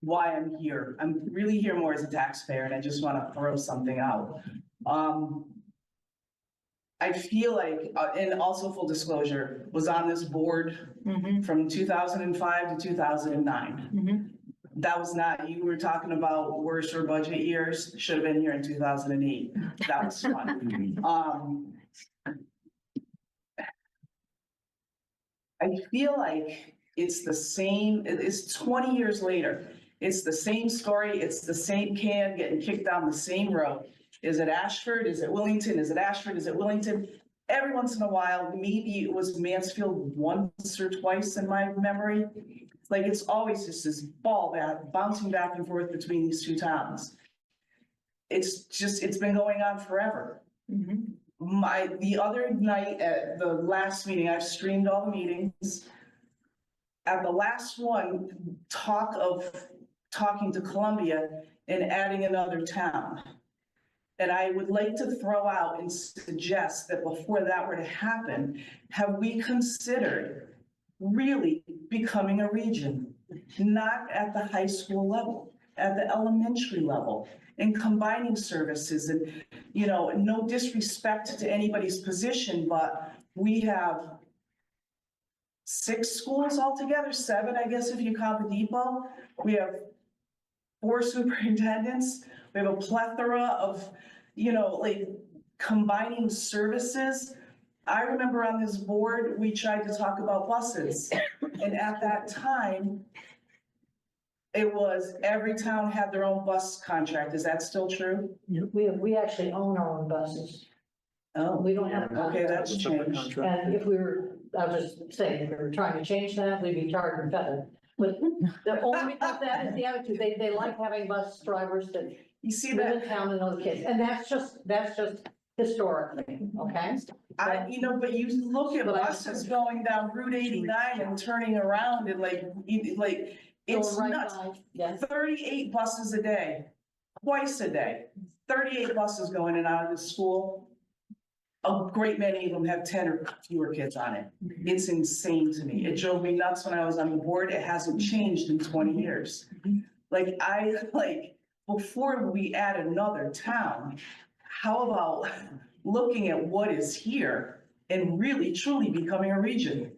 why I'm here. I'm really here more as a taxpayer, and I just want to throw something out. I feel like, and also full disclosure, was on this board from 2005 to 2009. That was not, you were talking about worse or budget years, should have been here in 2008. That was fun. I feel like it's the same, it's 20 years later. It's the same story. It's the same can getting kicked down the same road. Is it Ashford? Is it Wellington? Is it Ashford? Is it Wellington? Every once in a while, maybe it was Mansfield once or twice in my memory. Like, it's always just this ball bouncing back and forth between these two towns. It's been going on forever. The other night at the last meeting, I've streamed all the meetings. At the last one, talking to Columbia and adding another town. And I would like to throw out and suggest that before that were to happen, have we considered really becoming a region? Not at the high school level, at the elementary level, and combining services and, you know, no disrespect to anybody's position, but we have 6 schools altogether, 7, I guess, if you count the depot. We have 4 superintendents. We have a plethora of, you know, like combining services. I remember on this board, we tried to talk about buses. And at that time, it was every town had their own bus contract. Is that still true? We actually own our own buses. Oh, We don't have. okay, that's changed. And if we were, I was just saying, if we were trying to change that, we'd be tarred and feathered. But the only because that is the attitude, they like having bus drivers that You see live that? in town and know the kids, and that's just historically, okay? You know, but you look at buses going down Route 89 and turning around and like, it's Going right nuts. by, yes. 38 buses a day, twice a day, 38 buses going in and out of the school. A great many of them have 10 or fewer kids on it. It's insane to me. It drove me nuts when I was on the board. It hasn't changed in 20 years. Like, before we add another town, how about looking at what is here and really truly becoming a region?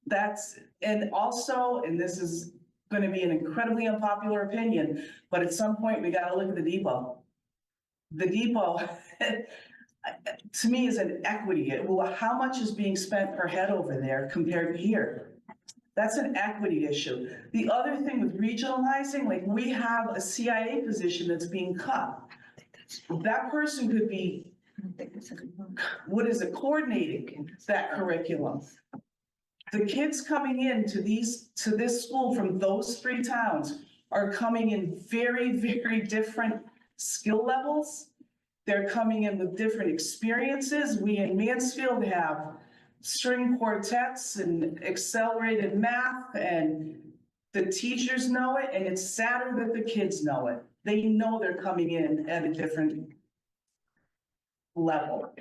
That's, and also, and this is gonna be an incredibly unpopular opinion, but at some point, we gotta look at the depot. The depot, to me, is an equity. Well, how much is being spent per head over there compared to here? That's an equity issue. The other thing with regionalizing, like we have a CIA position that's being cut. That person could be, what is it, coordinating that curriculum. The kids coming in to this school from those three towns are coming in very, very different skill levels. They're coming in with different experiences. We in Mansfield have string quartets and accelerated math, and the teachers know it, and it's sadder that the kids know it. They know they're coming in at a different level.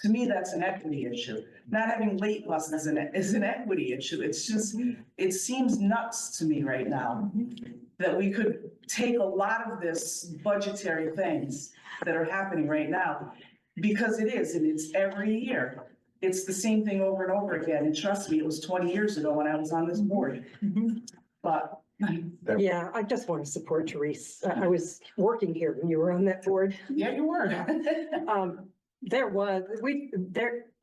To me, that's an equity issue. Not having late buses is an equity issue. It's just, it seems nuts to me right now that we could take a lot of this budgetary things that are happening right now, because it is, and it's every year. It's the same thing over and over again. And trust me, it was 20 years ago when I was on this board. But Yeah, I just want to support Therese. I was working here when you were on that board. yeah, you were.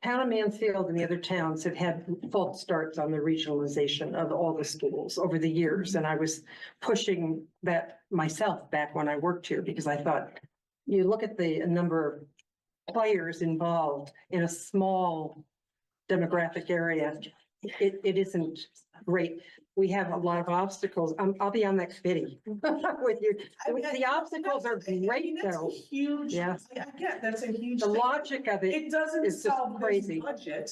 Town of Mansfield and the other towns have had false starts on the regionalization of all the schools over the years. And I was pushing that myself back when I worked here, because I thought, you look at the number of players involved in a small demographic area, it isn't great. We have a lot of obstacles. I'll be on that committee with you. The obstacles are great That's though. a huge, Yeah. I get, that's a huge. The thing. logic of it, It doesn't is just solve this crazy. budget.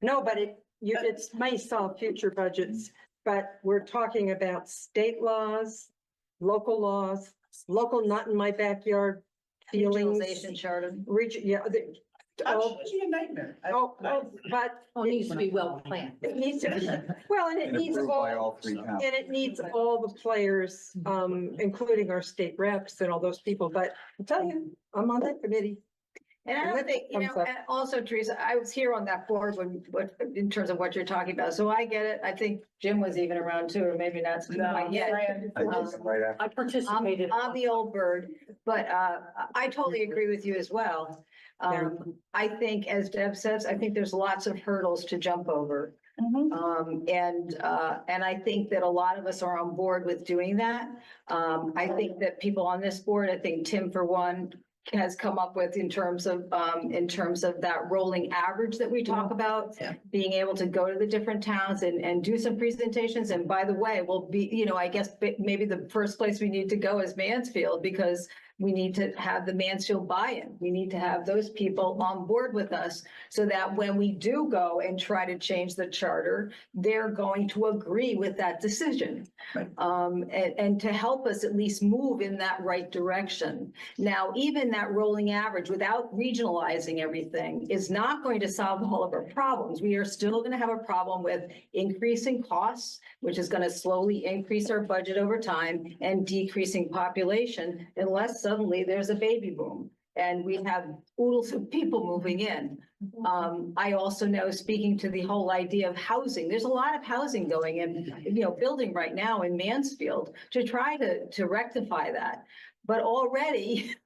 no, but it may solve future budgets, but we're talking about state laws, local, not in my backyard feelings. Regionalization charter. I'm sure it'd be a nightmare. But Oh, it needs to be well planned. it needs to be, well, and it needs all, three towns. and it needs all the players, including our state reps and all those people, but I'll tell you, I'm on that committee. And I And don't that think, comes up. and also Teresa, I was here on that board in terms of what you're talking about, so I get it. I think Jim was even around too, or maybe not No, quite yet. Fran, Right after. I participated. I'm the old bird, but I totally agree with you as well. I think, as Deb says, I think there's lots of hurdles to jump over. And I think that a lot of us are on board with doing that. I think that people on this board, I think Tim for one, has come up with in terms of that rolling average that we talk about. Yeah. Being able to go to the different towns and do some presentations. And by the way, we'll be, I guess maybe the first place we need to go is Mansfield, because we need to have the Mansfield buy-in. We need to have those people on board with us so that when we do go and try to change the charter, they're going to agree with that decision. Right. And to help us at least move in that right direction. Now, even that rolling average without regionalizing everything is not going to solve all of our problems. We are still going to have a problem with increasing costs, which is going to slowly increase our budget over time, and decreasing population unless suddenly there's a baby boom and we have oodles of people moving in. I also know, speaking to the whole idea of housing, there's a lot of housing going in, building right now in Mansfield to try to rectify that. But already,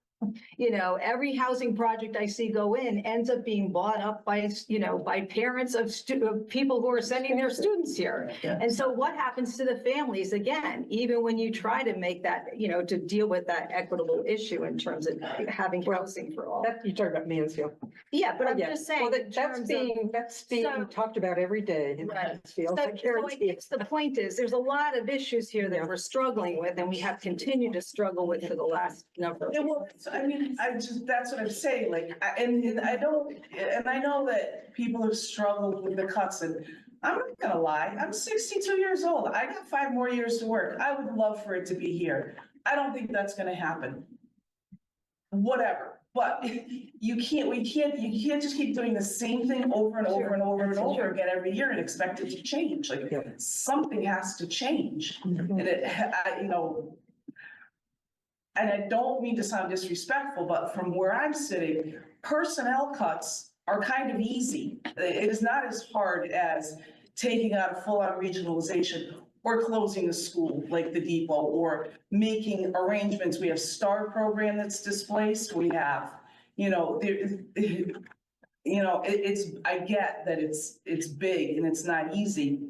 every housing project I see go in ends up being bought up by, by parents of people who are sending their students here. Yeah. And so what happens to the families again, even when you try to make that, to deal with that equitable issue in terms of having housing for all? You're talking about Mansfield. Yeah, but I'm Yeah. just saying. Well, in terms of- that's being So- talked about every day in Right. Mansfield. So I I guarantee guess the point is, there's a lot of issues here Yeah. that we're struggling with, and we have continued to struggle with for the last number of Yeah, years. well, that's what I'm saying, like, and I know that people have struggled with the cuts, and I'm not gonna lie, I'm 62 years old. I got 5 more years to work. I would love for it to be here. I don't think that's gonna happen. Whatever, but you can't just keep doing the same thing over and over and over and over again every year and expect it to change. Like, Yeah. and I don't mean to sound disrespectful, but from where I'm sitting, personnel cuts are kind of easy. It is not as hard as taking out a full-on regionalization or closing a school like the depot, or making arrangements. We have STAR program that's displaced. We have, I get that it's big and it's not easy.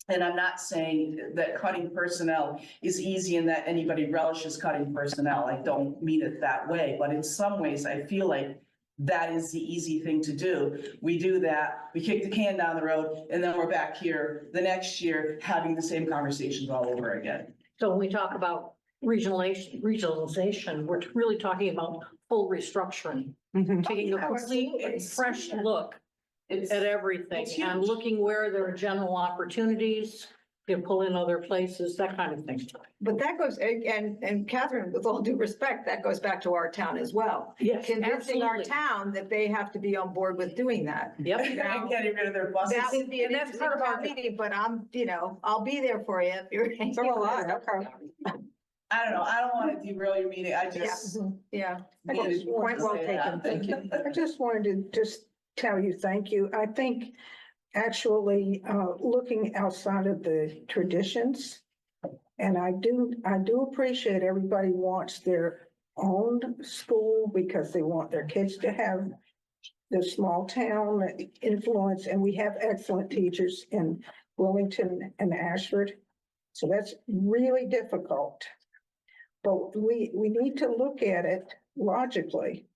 And I'm not saying that cutting personnel is easy and that anybody relishes cutting personnel. I don't mean it that way, but in some ways I feel like that is the easy thing to do. We do that, we kick the can down the road, and then we're back here the next year having the same conversations all over again. So when we talk about regionalization, we're really talking about full restructuring, taking a complete, fresh look It's, at everything It's and huge. looking where there are general opportunities, you pull in other places, that kind of thing. But that goes, and Catherine, with all due respect, that goes back to our town as well. Yes, Convincing our absolutely. town that they have to be on board with doing that. Yep. and getting rid of their buses. That would be an And that's part of our- interesting meeting, but I'll be there for you if you're. So will I, okay. I don't know, I don't want to derail your meeting, I just. Yeah. Point well taken. Thank you. I just wanted to just tell you, thank you. I think actually, looking outside of the traditions, and I do appreciate everybody wants their own school because they want their kids to have the small town influence, and we have excellent teachers in Wilmington and Ashford. So that's really difficult. But we need to look at it logically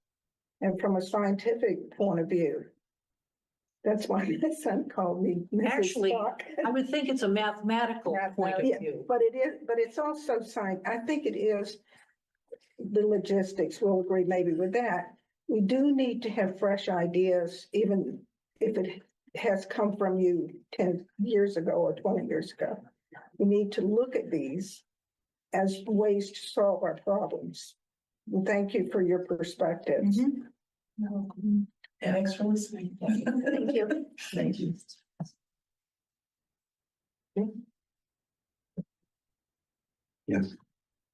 and from a scientific point of view. That's why my son called me Mrs. Actually, Spock. I would think it's a mathematical point of Yeah, view. but it is, but it's also science. I think it is the logistics. We'll agree maybe with that. We do need to have fresh ideas, even if it has come from you 10 years ago or 20 years ago. We need to look at these as ways to solve our problems. And thank you for your perspectives. Thanks for listening. Thank you. Thank you. Yes.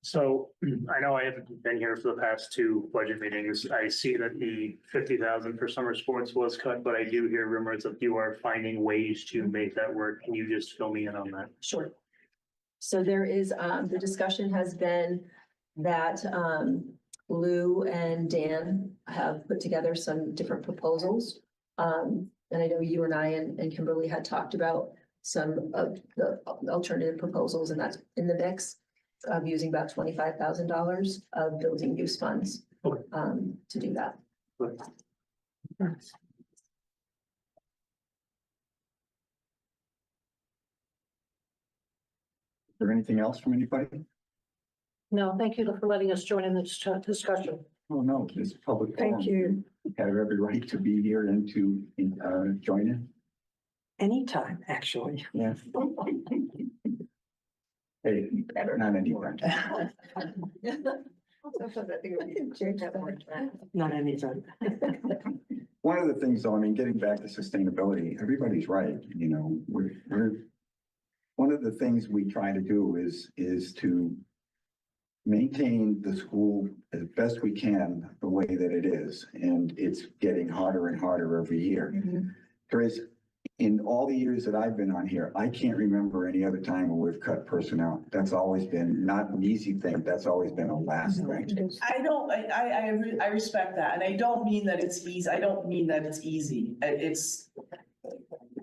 So I know I haven't been here for the past two budget meetings. I see that the 50,000 for summer sports was cut, but I do hear rumors that you are finding ways to make that work. Can you just fill me in on that? Sure. So there is, the discussion has been that, Lou and Dan have put together some different proposals. And I know you and I and Kimberly had talked about some of the alternative proposals, and that's in the mix of using about $25,000 of building use funds, Okay. to do that. Is there anything else from anybody? No, thank you for letting us join in this discussion. Oh, no, it's a public forum. Thank you. Have every right to be here and to, join in. Anytime, actually. Yeah. Hey, not anytime. Not anytime. One of the things, though, I mean, getting back to sustainability, everybody's right, one of the things we try to do is to maintain the school as best we can the way that it is, and it's getting harder and harder every year. Because in all the years that I've been on here, I can't remember any other time when we've cut personnel. That's always been not an easy thing, that's always been a last thing. I respect that, and I don't mean that it's easy,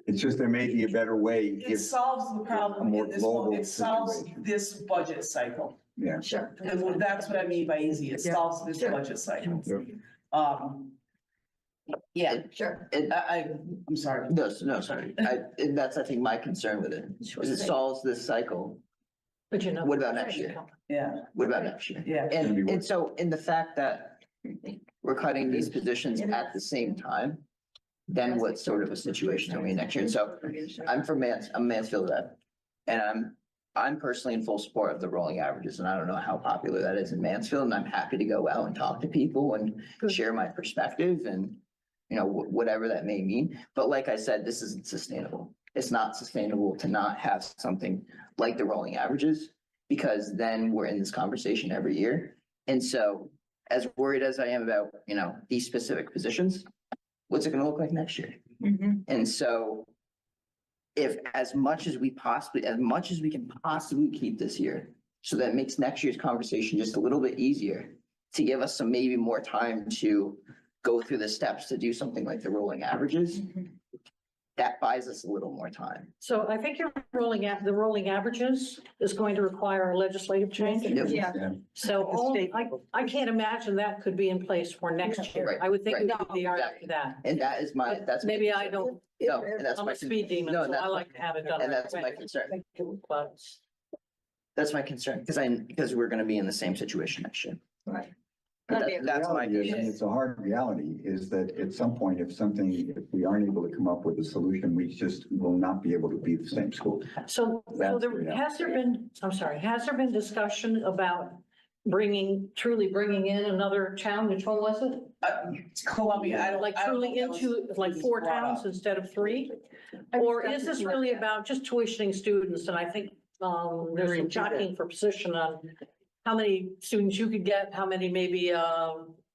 It's just there may be a better way it if, solves the A problem more in this, global it solves situation. this budget cycle. yeah. Sure. And that's what I mean by easy, it Yeah. solves this budget cycle. Yeah, Sure. I'm sorry. No, sorry. And that's, I think, my concern with it, is it solves this cycle. But you know. What about next year? Yeah, What about next year? yeah. And so in the fact that we're cutting these positions at the same time, then what sort of a situation are we in next year? And so I'm Mansfield rep, and I'm personally in full support of the rolling averages, and I don't know how popular that is in Mansfield, and I'm happy to go out and talk to people and share my perspective and, whatever that may mean. But like I said, this isn't sustainable. It's not sustainable to not have something like the rolling averages, because then we're in this conversation every year. And so as worried as I am about, you know, these specific positions, what's it gonna look like next year? And so if as much as we can possibly keep this year, so that makes next year's conversation just a little bit easier to give us some maybe more time to go through the steps to do something like the rolling averages. That buys us a little more time. So I think the rolling averages is going to require a legislative change. Yeah. So I can't imagine that could be in place for next year. Right, I would think it right. would be after that. And that is my, that's. Maybe I don't, No, and that's I'm my. a speed demon, No, so that's I my- like to have it done. And right that's my away. concern. But That's my concern, because we're gonna be in the same situation next year. Right. But that's my. Reality is, and it's a hard reality, is that at some point, if we aren't able to come up with a solution, we just will not be able to be the same school. so That's there, the reality. has there been discussion about truly bringing in another town? Which one was it? Columbia, I don't. Like I don't truly know if that into like 4 brought towns up. instead of 3? Or is this really about just tuitioning students? And I think there's some jockeying for position on how many students you could get, how many maybe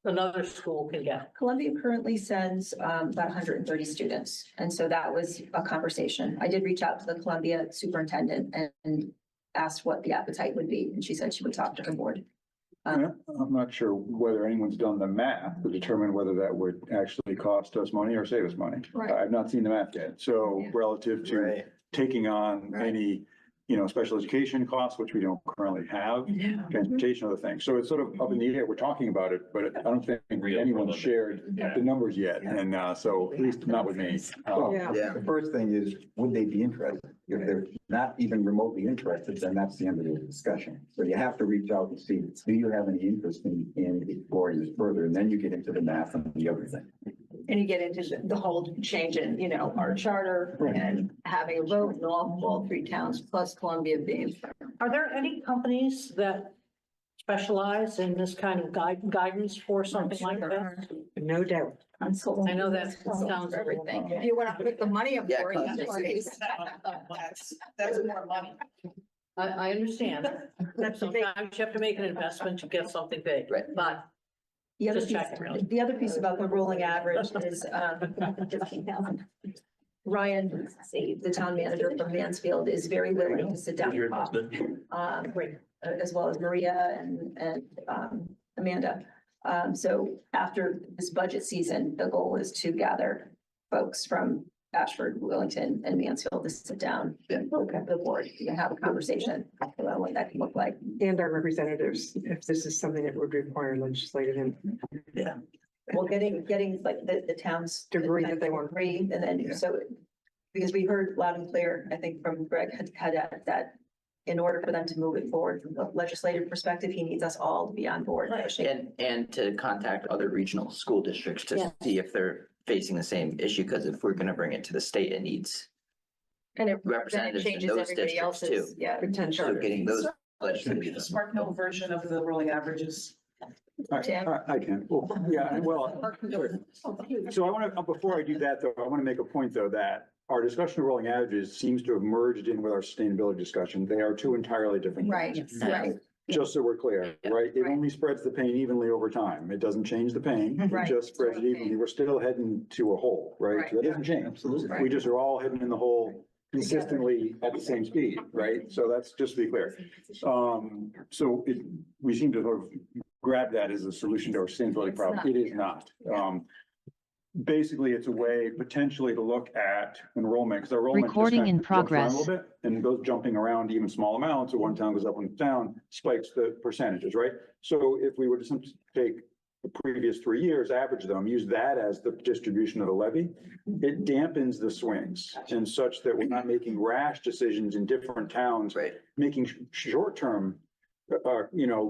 another school can get. Columbia currently sends about 130 students, and so that was a conversation. I did reach out to the Columbia superintendent and asked what the appetite would be, and she said she would talk to her board. I'm not sure whether anyone's done the math to determine whether that would actually cost us money or save us money. Right. I've not seen the math yet. So Yeah. relative to Right. taking on Right. any, special education costs, which we don't currently have, transportation, other things. So it's sort of up in the air. We're talking about it, but I don't think anyone's shared the numbers yet. And so at least not with me. Well, Yeah. the first thing is, would they be interested? If they're not even remotely interested, then that's the end of the discussion. So you have to reach out and see, do you have any interest in exploring this further? And then you get into the math and the other thing. And you get into the whole change in, our charter and having a vote in all 3 towns, plus Columbia being. Are there any companies that specialize in this kind of guidance for something like that? No doubt. I know that sounds Everything. If you want to put the money up Yeah, for it, context. That's more money. I understand. Sometimes you have to make an investment to get something big. Right. But The other Just checking, really. piece, the other piece about the rolling average is, Ryan, the town manager from Mansfield, is very willing to sit down and talk. As well as Maria and Amanda. So after this budget season, the goal is to gather folks from Ashford, Wellington, and Mansfield to sit down. Yeah. The board, you can have a conversation about what that can look like. And our representatives, if this is something that would require legislative input. Well, getting like the towns. To agree that they want. Agree, and then, Yeah. so, because we heard loud and clear, I think from Greg had that in order for them to move it forward from a legislative perspective, he needs us all to be on board. And to contact other regional school districts to see if they're facing the same issue, because if we're gonna bring it to the state, it needs And it representatives in changes those everybody districts too. else's, yeah. So getting those Should be legislative. the Spark Note version of the rolling averages. I can. Well, yeah, well, so I want to, before I do that though, I want to make a point though, that our discussion of rolling averages seems to have merged in with our sustainability discussion. They are 2 entirely different things. Right. Just so we're clear, right? It only spreads the pain evenly over time. It doesn't change the pain. It Right. just spreads it evenly. We're still heading to a hole, right? So that doesn't change. Absolutely. We just are all heading in the hole consistently at the same speed, right? So that's just to be clear. We seem to sort of grab that as a solution to our sustainability problem. It is not. Basically, it's a way potentially to look at enrollment, because enrollment just Recording kind in of jumps around progress. a little bit, and goes jumping around even small amounts, so one town goes up, one down, spikes the percentages, right? So if we were to simply take the previous 3 years, average them, use that as the distribution of the levy, it dampens the swings and such that we're not making rash decisions in different towns, Right. making short-term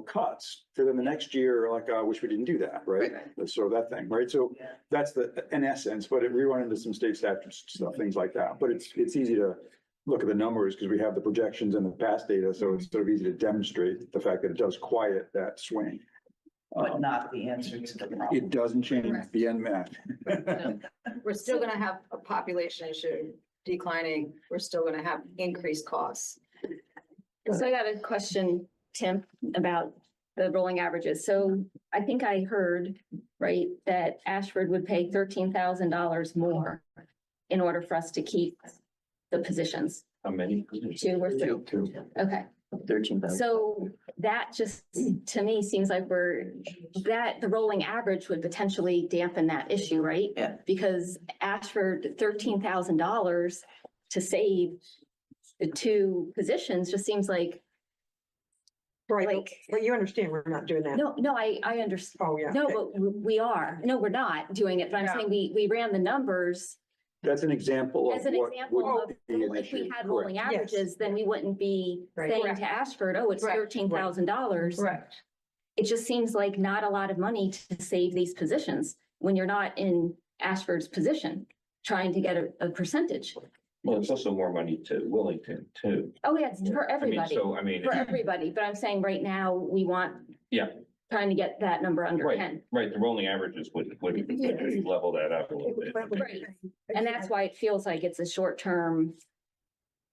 cuts for then the next year, like, I wish we didn't do that, right? So that thing, right? So that's in essence, but we run into some state statute stuff, things like that. But it's easy to look at the numbers because we have the projections and the past data. So it's sort of easy to demonstrate the fact that it does quiet that swing. But not the answer to the problem. It doesn't change the end math. We're still gonna have a population issue declining. We're still gonna have increased costs. So I got a question, Tim, about the rolling averages. So I think I heard, right, that Ashford would pay $13,000 more in order for us to keep the positions, How many? 2 or 3. Two. Okay, 13,000. so that just, to me, seems like the rolling average would potentially dampen that issue, right? Yeah. Because Ashford, $13,000 to save the 2 positions just seems like, Right, like, but you understand, we're not doing that. no, I understand. Oh, yeah. No, but we are. No, we're not doing it, but I'm Yeah. saying we ran the numbers That's an example of as an what example would of, be an if we issue. had rolling Correct. averages, then we wouldn't be Right. saying Correct. to Ashford, oh, it's Right. $13,000. Correct. It just seems like not a lot of money to save these positions when you're not in Ashford's position, trying to get a percentage. Well, it's also more money to Wellington too. Oh, yeah, it's for I mean, everybody, so, I mean, for everybody, but I'm saying right now, we want. Yeah. Trying to get that number under right, 10. right, the rolling averages would level that up a little bit. Right. And that's why it feels like it's a short-term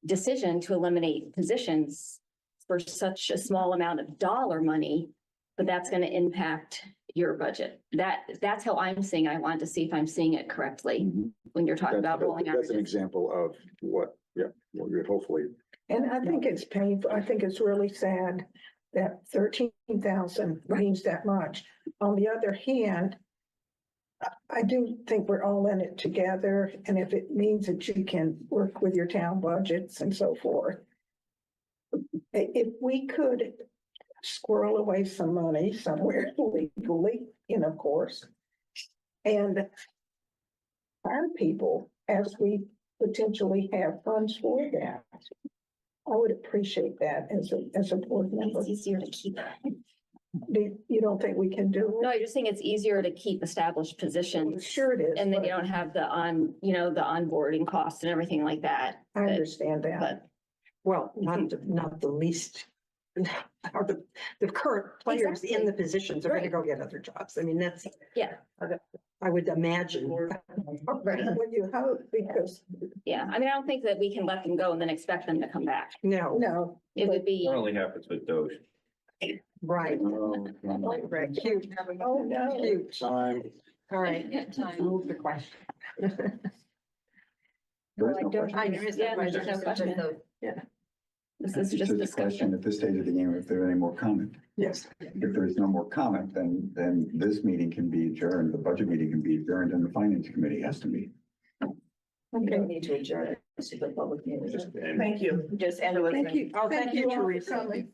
decision to eliminate positions for such a small amount of dollar money, but that's going to impact your budget. That's how I'm seeing. I wanted to see if I'm seeing it correctly when you're talking about rolling That's an averages. example of what you would hopefully. And I think it's painful. I think it's really sad that 13,000 means that much. On the other hand, I do think we're all in it together, and if it means that you can work with your town budgets and so forth. If we could squirrel away some money somewhere legally, of course, and hire people as we potentially have funds for that. I would appreciate that as a board member. It's easier to keep. You don't think we can do No, it? I just think it's easier to keep established positions. Sure it is. And then but you don't have the onboarding costs and everything like that. I understand that. But Well, not the least, or the current players in the positions are gonna Right. go get other jobs. I mean, that's. Yeah. I would imagine. Right. Well, you hope, because, Yeah, I mean, I don't think that we can let them go and then expect them to come back. No, no, It would be, It only happens with Doge. right. Right. Cute. oh, no. Cute. Time. All right, move the question. There is no question. There is no Yeah, there's question. no question. this is It's just a question discussion. at this stage of the game, if there are any more comment. Yes. If there is no more comment, then this meeting can be adjourned, the budget meeting can be adjourned, and the finance committee has to meet. We don't need to adjourn it to the public meeting. Thank you. Just end it with. Thank you. Oh, thank you, all for Teresa. coming.